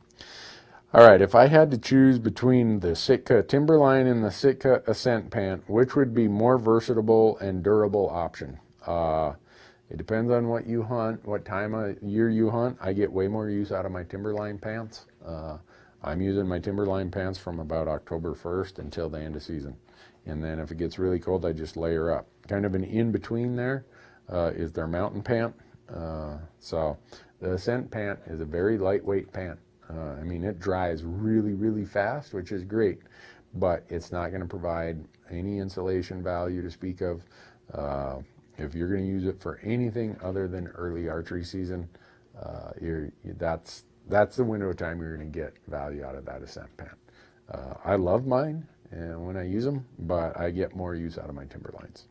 all right, if I had to choose between the Sitka Timberline and the Sitka Ascent Pant, which would be more versatile and durable option? It depends on what you hunt, what time of year you hunt. I get way more use out of my Timberline pants. I'm using my Timberline pants from about October 1st until the end of season. And then if it gets really cold, I just layer up. Kind of an in-between there is their mountain pant. So the Ascent pant is a very lightweight pant. I mean, it dries really, really fast, which is great, but it's not going to provide any insulation value to speak of. If you're going to use it for anything other than early archery season, that's the window of time you're going to get value out of that Ascent pant. I love mine and when I use them, but I get more use out of my Timberlines.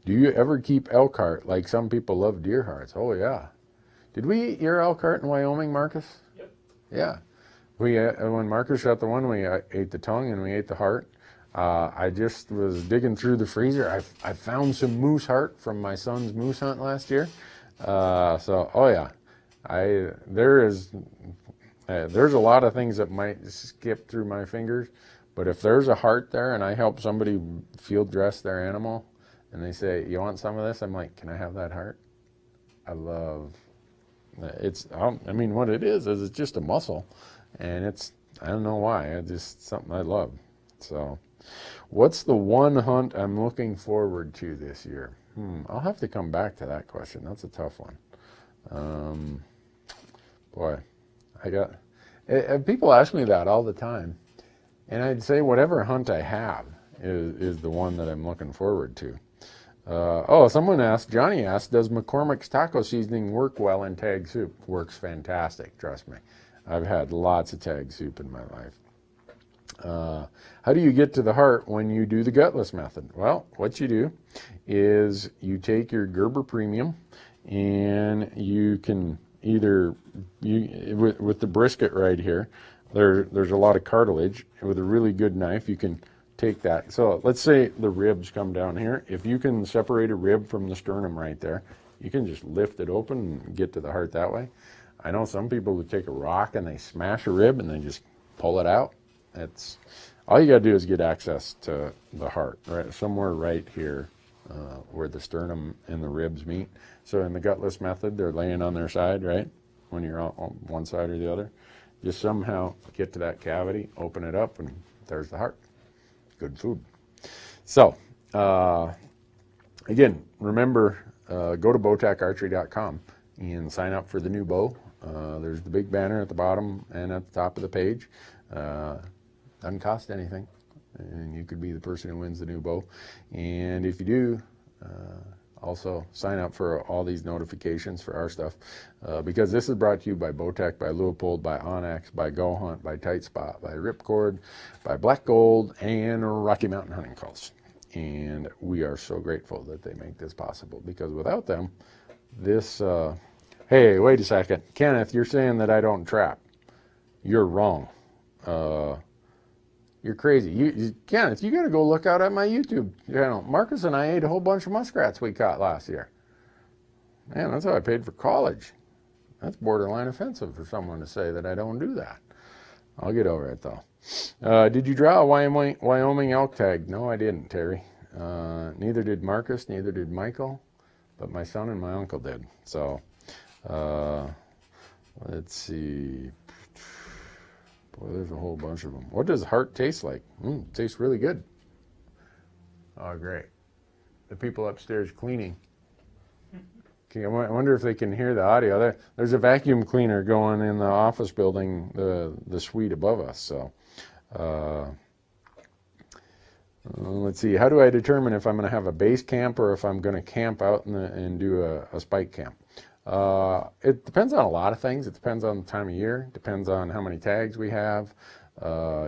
Do you ever keep elk heart like some people love deer hearts? Oh yeah. Did we eat your elk heart in Wyoming, Marcus? Yep. Yeah. When Marcus shot the one, we ate the tongue and we ate the heart. I just was digging through the freezer. I found some moose heart from my son's moose hunt last year. So, oh yeah, there's a lot of things that might skip through my fingers, but if there's a heart there and I help somebody field dress their animal and they say, you want some of this? I'm like, can I have that heart? I love it's, I mean, what it is it's just a muscle, and I don't know why, it's just something I love. So, what's the one hunt I'm looking forward to this year? I'll have to come back to that question. That's a tough one. Boy, people ask me that all the time, and I'd say whatever hunt I have is the one that I'm looking forward to. Johnny asked, does McCormick's taco seasoning work well in tag soup? Works fantastic, trust me. I've had lots of tag soup in my life. How do you get to the heart when you do the gutless method? Well, what you do is you take your Gerber Premium and you can with the brisket right here, there's a lot of cartilage. With a really good knife, you can take that. So let's say the ribs come down here. If you can separate a rib from the sternum right there, you can just lift it open and get to the heart that way. I know some people who take a rock and they smash a rib and they just pull it out. It's all you got to do is get access to the heart, right somewhere right here where the sternum and the ribs meet. So in the gutless method, they're laying on their side, right? When you're on one side or the other, just somehow get to that cavity, open it up, and there's the heart. Good food. So, again, remember, go to bowtecharchery.com and sign up for the new bow. There's the big banner at the bottom and at the top of the page. Doesn't cost anything, and you could be the person who wins the new bow. And if you do, also sign up for all these notifications for our stuff, because this is brought to you by Bowtech, by Leupold, by Onyx, by Go Hunt, by Tight Spot, by Ripcord, by Black Gold, and Rocky Mountain Hunting Calls. And we are so grateful that they make this possible, because without them, this, hey, wait a second. Kenneth, you're saying that I don't trap. You're wrong. You're crazy. Kenneth, you got to go look out at my YouTube channel. Marcus and I ate a whole bunch of muskrats we caught last year. Man, that's how I paid for college. That's borderline offensive for someone to say that I don't do that. I'll get over it, though. Did you draw a Wyoming elk tag? No, I didn't, Terry. Neither did Marcus, neither did Michael, but my son and my uncle did. So, let's see. Boy, there's a whole bunch of them. What does heart taste like? It tastes really good. Oh, great. The people upstairs cleaning. Okay, I wonder if they can hear the audio. There's a vacuum cleaner going in the office building, the suite above us. So, let's see. How do I determine if I'm going to have a base camp or if I'm going to camp out and do a spike camp? It depends on a lot of things. It depends on the time of year. It depends on how many tags we have.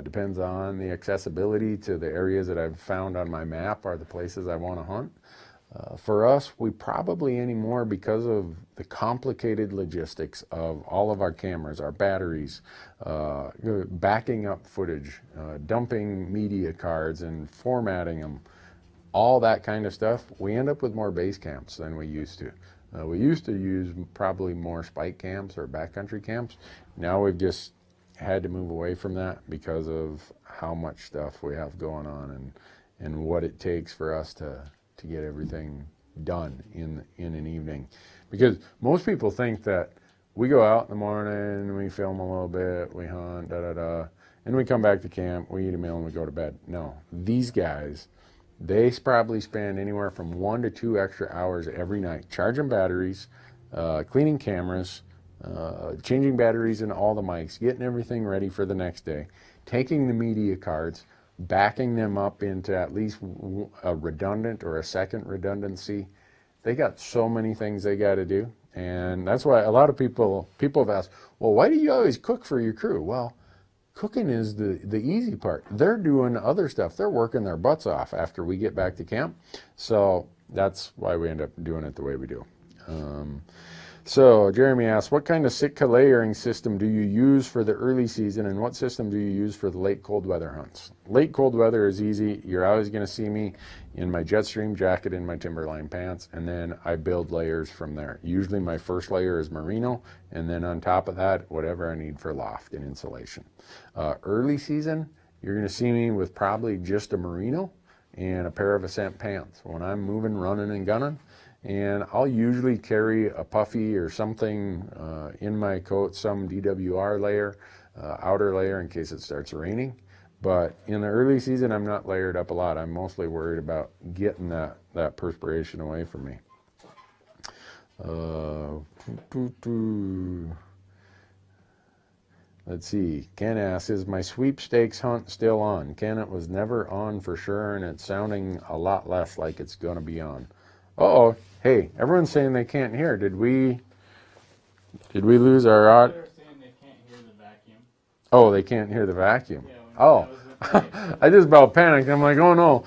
Depends on the accessibility to the areas that I've found on my map are the places I want to hunt. For us, we probably anymore, because of the complicated logistics of all of our cameras, our batteries, backing up footage, dumping media cards and formatting them, all that kind of stuff, we end up with more base camps than we used to. We used to use probably more spike camps or backcountry camps. Now we've just had to move away from that because of how much stuff we have going on and what it takes for us to get everything done in an evening. Because most people think that we go out in the morning, we film a little bit, we hunt, and we come back to camp, we eat a meal, and we go to bed. No, these guys, they probably spend anywhere from 1 to 2 extra hours every night charging batteries, cleaning cameras, changing batteries in all the mics, getting everything ready for the next day, taking the media cards, backing them up into at least a redundant or a second redundancy. They got so many things they got to do. And that's why a lot of people have asked, well, why do you always cook for your crew? Well, cooking is the easy part. They're doing other stuff. They're working their butts off after we get back to camp. So that's why we end up doing it the way we do. So Jeremy asks, what kind of Sitka layering system do you use for the early season, and what system do you use for the late cold weather hunts? Late cold weather is easy. You're always going to see me in my Jetstream jacket and my Timberline pants, and then I build layers from there. Usually my first layer is merino, and then on top of that, whatever I need for loft and insulation. Early season, you're going to see me with probably just a merino and a pair of Ascent pants when I'm moving, running, and gunning. And I'll usually carry a puffy or something in my coat, some DWR layer, outer layer in case it starts raining. But in the early season, I'm not layered up a lot. I'm mostly worried about getting that perspiration away from me. Let's see. Ken asks, is my sweepstakes hunt still on? Ken, it was never on for sure, and it's sounding a lot less like it's going to be on. Uh-oh. Hey, everyone's saying they can't hear. Did we lose our audio? They're saying they can't hear the vacuum. Oh, they can't hear the vacuum. Yeah, Oh, I just about panicked. I'm like, oh no,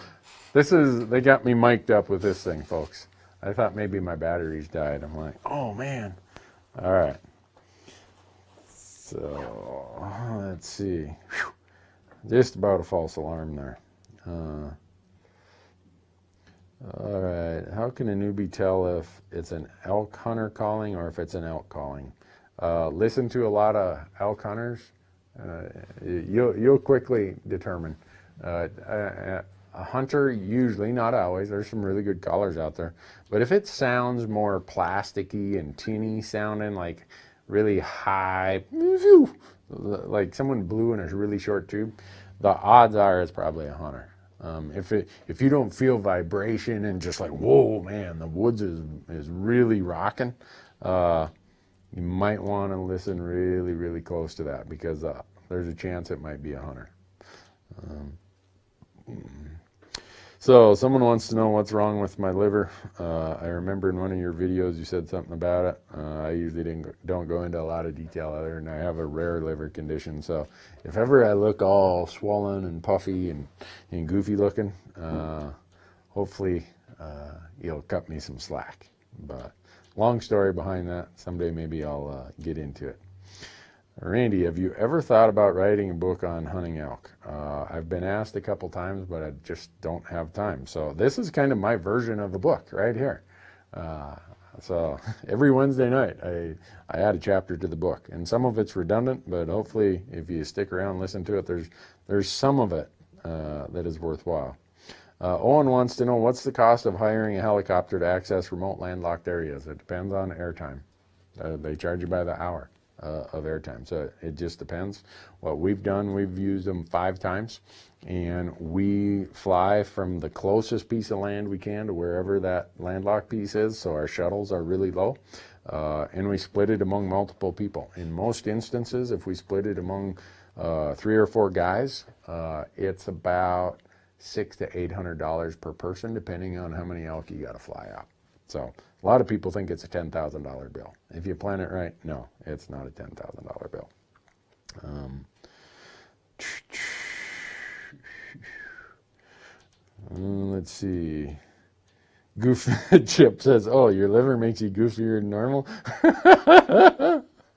they got me mic'd up with this thing, folks. I thought maybe my batteries died. I'm like, oh man. All right. So, let's see. Whew. Just about a false alarm there. All right, how can a newbie tell if it's an elk hunter calling or if it's an elk calling? Listen to a lot of elk hunters. You'll quickly determine. A hunter usually, not always, there's some really good callers out there, but if it sounds more plasticky and tinny sounding, like really high, like someone blew in a really short tube, the odds are it's probably a hunter. If you don't feel vibration and just like, whoa, man, the woods is really rocking, you might want to listen really, really close to that because there's a chance it might be a hunter. So someone wants to know what's wrong with my liver. I remember in one of your videos you said something about it. I usually don't go into a lot of detail other than I have a rare liver condition. So if ever I look all swollen and puffy and goofy looking, hopefully you'll cut me some slack. But long story behind that. Someday maybe I'll get into it. Randy, have you ever thought about writing a book on hunting elk? I've been asked a couple times, but I just don't have time. So this is kind of my version of a book right here. So every Wednesday night, I add a chapter to the book, and some of it's redundant, but hopefully if you stick around and listen to it, there's some of it that is worthwhile. Owen wants to know, what's the cost of hiring a helicopter to access remote landlocked areas? It depends on airtime. They charge you by the hour of airtime, so it just depends. What we've done, we've used them 5 times, and we fly from the closest piece of land we can to wherever that landlocked piece is, so our shuttles are really low, and we split it among multiple people. In most instances, if we split it among 3 or 4 guys, it's about $600 to $800 per person, depending on how many elk you got to fly out. So a lot of people think it's a $10,000 bill. If you plan it right, no, it's not a $10,000 bill. Let's see. Chip says, oh, your liver makes you goofier than normal?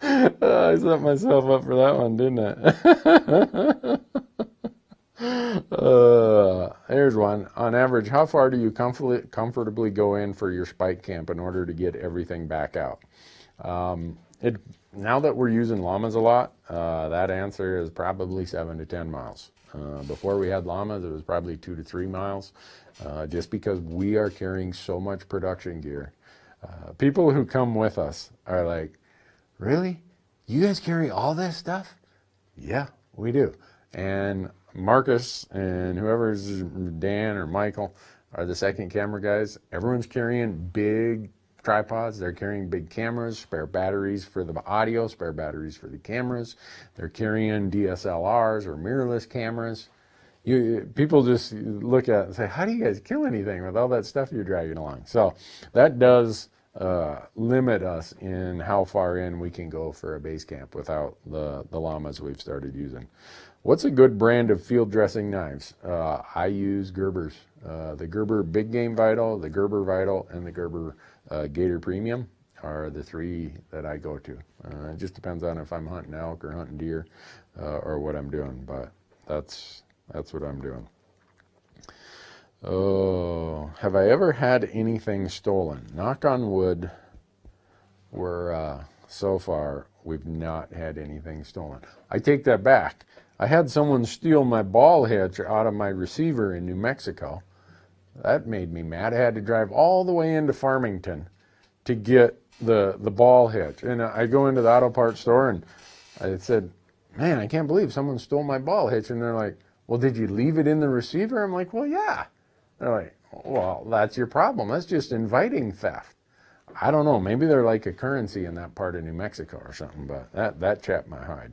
I set myself up for that one, didn't I? Here's one. on average, how far do you comfortably go in for your spike camp in order to get everything back out? Now that we're using llamas a lot, that answer is probably 7 to 10 miles. Before we had llamas, it was probably 2 to 3 miles, just because we are carrying so much production gear. People who come with us are like, really? You guys carry all this stuff? Yeah, we do. And Marcus and whoever's Dan or Michael are the second camera guys. Everyone's carrying big tripods. They're carrying big cameras, spare batteries for the audio, spare batteries for the cameras. They're carrying DSLRs or mirrorless cameras. People just look at it and say, how do you guys kill anything with all that stuff you're dragging along? So that does limit us in how far in we can go for a base camp without the llamas we've started using. What's a good brand of field dressing knives? I use Gerber's. The Gerber Big Game Vital, the Gerber Vital, and the Gerber Gator Premium are the three that I go to. It just depends on if I'm hunting elk or hunting deer or what I'm doing, but that's what I'm doing. Oh, have I ever had anything stolen? Knock on wood, so far we've not had anything stolen. I take that back. I had someone steal my ball hitch out of my receiver in New Mexico. That made me mad. I had to drive all the way into Farmington to get the ball hitch. And I go into the auto parts store and I said, man, I can't believe someone stole my ball hitch. And they're like, well, did you leave it in the receiver? I'm like, well, yeah. They're like, well, that's your problem. That's just inviting theft. I don't know. Maybe they're like a currency in that part of New Mexico or something, but that chapped my hide.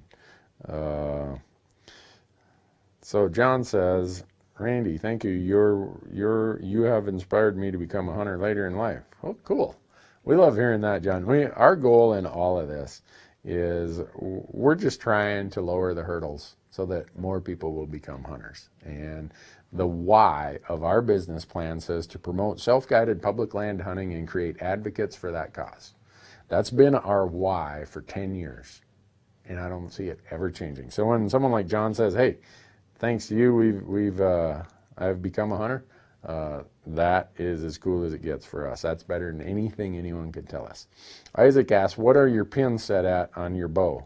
So John says, Randy, thank you. You have inspired me to become a hunter later in life. Oh, cool. We love hearing that, John. Our goal in all of this is we're just trying to lower the hurdles so that more people will become hunters. And the why of our business plan says to promote self-guided public land hunting and create advocates for that cause. That's been our why for 10 years, and I don't see it ever changing. So when someone like John says, hey, thanks to you, I've become a hunter, that is as cool as it gets for us. That's better than anything anyone could tell us. Isaac asks, what are your pins set at on your bow?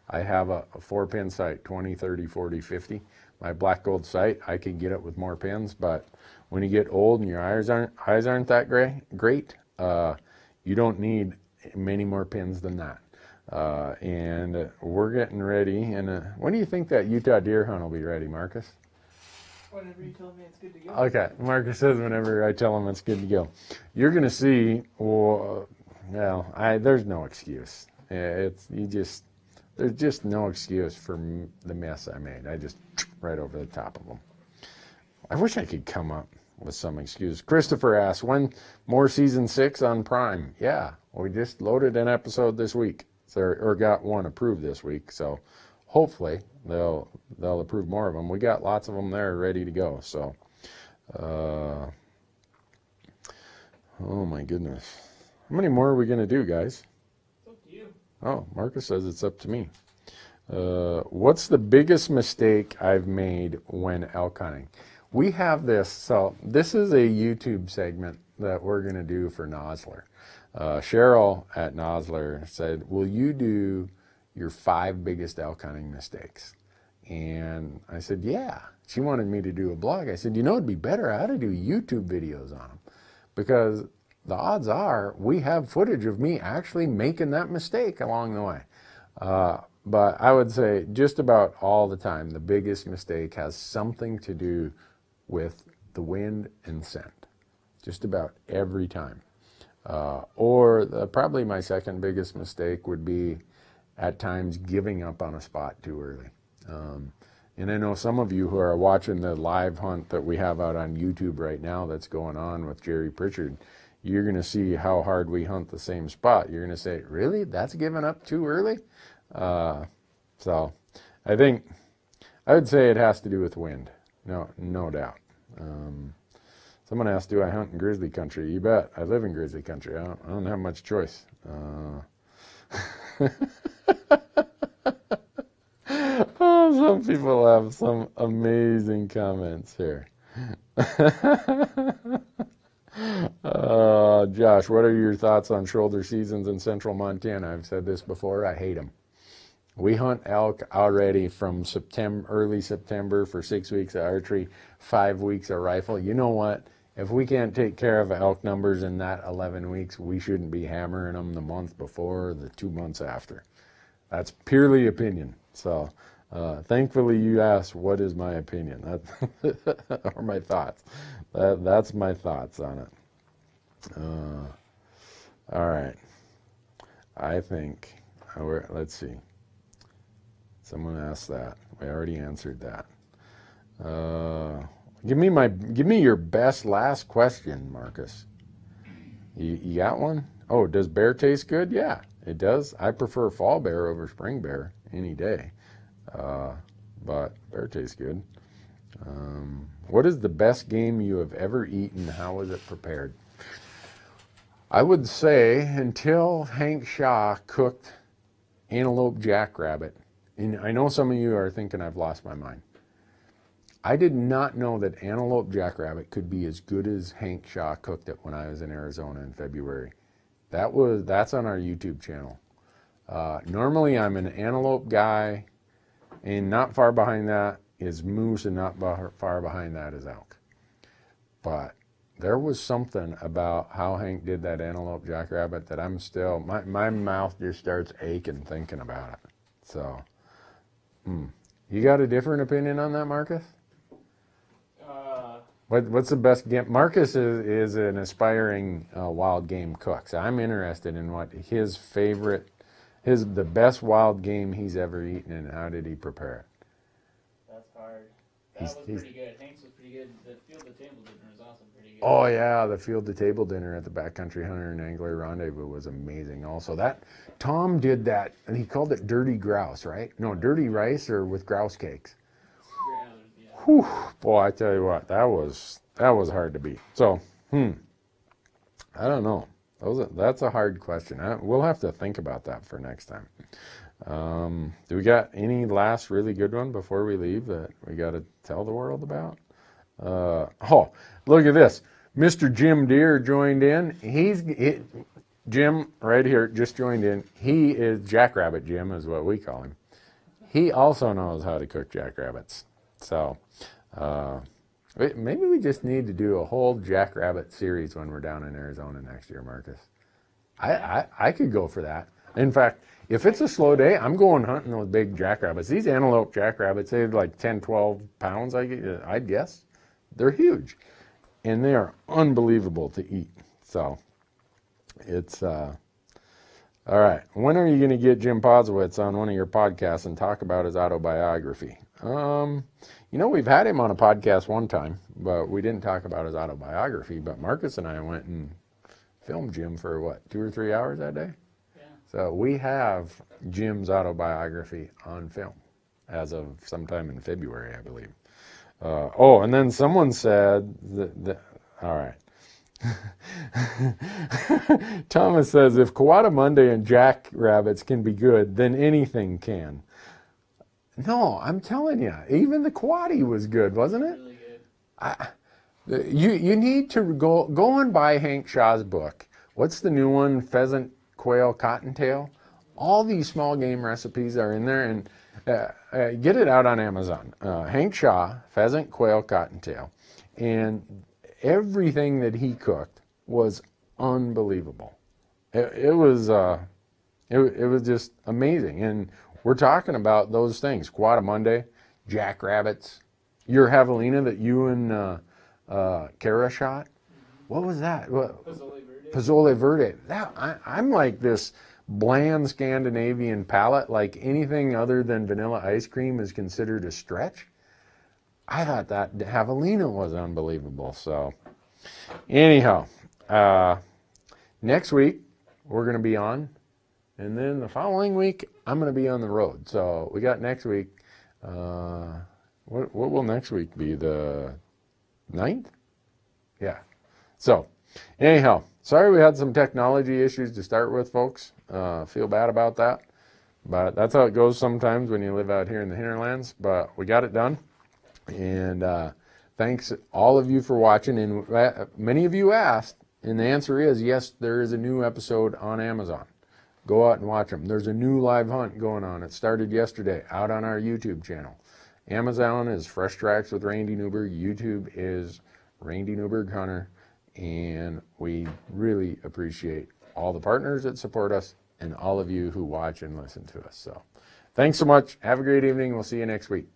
I have a 4-pin sight, 20, 30, 40, 50. My black gold sight, I can get it with more pins, but when you get old and your eyes aren't that great, you don't need many more pins than that. And we're getting ready. And when do you think that Utah deer hunt will be ready, Marcus? Whenever you tell me it's good to go. Okay, Marcus says whenever I tell him it's good to go. You're going to see, there's no excuse. There's just no excuse for the mess I made. I just right over the top of them. I wish I could come up with some excuse. Christopher asks, when more season 6 on Prime? Yeah, we just loaded an episode this week, or got one approved this week. So hopefully they'll approve more of them. We got lots of them there ready to go. So, oh my goodness, how many more are we gonna do, guys? It's up to you. Oh, Marcus says it's up to me. What's the biggest mistake I've made when elk hunting? We have this, so this is a YouTube segment that we're going to do for Nosler. Cheryl at Nosler said, will you do your 5 biggest elk hunting mistakes? And I said, yeah. She wanted me to do a blog. I said, it'd be better. I ought to do YouTube videos on them, because the odds are we have footage of me actually making that mistake along the way. But I would say just about all the time, the biggest mistake has something to do with the wind and scent. Just about every time. Probably my second biggest mistake would be at times giving up on a spot too early. And I know some of you who are watching the live hunt that we have out on YouTube right now that's going on with Jerry Pritchard, you're going to see how hard we hunt the same spot. You're going to say, really? That's giving up too early? So I would say it has to do with wind. No doubt. Someone asked, do I hunt in grizzly country? You bet. I live in grizzly country. I don't have much choice. Oh, some people have some amazing comments here. Josh, what are your thoughts on shoulder seasons in central Montana? I've said this before. I hate them. We hunt elk already from early September for 6 weeks of archery, 5 weeks of rifle. You know what? If we can't take care of elk numbers in that 11 weeks, we shouldn't be hammering them the month before or the 2 months after. That's purely opinion. So thankfully you asked what is my opinion or my thoughts. That's my thoughts on it. All right. I think, let's see. Someone asked that. I already answered that. Give me your best last question, Marcus. You got one? Oh, does bear taste good? Yeah, it does. I prefer fall bear over spring bear any day. But bear tastes good. What is the best game you have ever eaten? How was it prepared? I would say until Hank Shaw cooked antelope jackrabbit. And I know some of you are thinking I've lost my mind. I did not know that antelope jackrabbit could be as good as Hank Shaw cooked it when I was in Arizona in February. That's on our YouTube channel. Normally I'm an antelope guy, and not far behind that is moose, and not far behind that is elk. But there was something about how Hank did that antelope jackrabbit that I'm still, my mouth just starts aching thinking about it. So, you got a different opinion on that, Marcus? What's the best game? Marcus is an aspiring wild game cook, so I'm interested in what his favorite, the best wild game he's ever eaten, and how did he prepare it? That's hard. That was pretty good. Hank's was pretty good. The field to table dinner was also pretty good. Oh yeah, the field to table dinner at the Backcountry Hunter and Angler Rendezvous was amazing. Also, that Tom did that, and he called it dirty grouse, right? No, dirty rice or with grouse cakes. Whew, boy, I tell you what, that was hard to beat. So, I don't know. That's a hard question. We'll have to think about that for next time. Do we got any last really good one before we leave that we got to tell the world about? Oh, look at this. Mr. Jim Deere joined in. Jim right here just joined in. He is Jackrabbit Jim is what we call him. He also knows how to cook jackrabbits. So maybe we just need to do a whole jackrabbit series when we're down in Arizona next year, Marcus. I could go for that. In fact, if it's a slow day, I'm going hunting those big jackrabbits. These antelope jackrabbits, they're like 10, 12 pounds, I'd guess. They're huge. And they are unbelievable to eat. So it's, all right. When are you going to get Jim Posowitz on one of your podcasts and talk about his autobiography? We've had him on a podcast one time, but we didn't talk about his autobiography. But Marcus and I went and filmed Jim for 2 or 3 hours that day? Yeah. So we have Jim's autobiography on film as of sometime in February, I believe. And then someone said all right. Thomas says, if Kawada Monday and jackrabbits can be good, then anything can. No, I'm telling you, even the Quaddy was good, wasn't it? Really good. You need to go and buy Hank Shaw's book. What's the new one? Pheasant, quail, cottontail. All these small game recipes are in there, and get it out on Amazon. Hank Shaw, pheasant, quail, cottontail, and everything that he cooked was unbelievable. It was just amazing, and we're talking about those things: Quadamonday, jackrabbits, your javelina that you and Kara shot. What was that? Pozole Verde. I'm like this bland Scandinavian palate. Like anything other than vanilla ice cream is considered a stretch. I thought that javelina was unbelievable. So, anyhow, next week we're going to be on, and then the following week I'm going to be on the road. So we got next week. What will next week be? The 9th? Yeah. So, anyhow, sorry we had some technology issues to start with, folks. Feel bad about that. But that's how it goes sometimes when you live out here in the hinterlands. But we got it done. And thanks all of you for watching. And many of you asked, and the answer is yes, there is a new episode on Amazon. Go out and watch them. There's a new live hunt going on. It started yesterday out on our YouTube channel. Amazon is Fresh Tracks with Randy Newberg. YouTube is Randy Newberg Hunter. And we really appreciate all the partners that support us and all of you who watch and listen to us. So thanks so much. Have a great evening. We'll see you next week.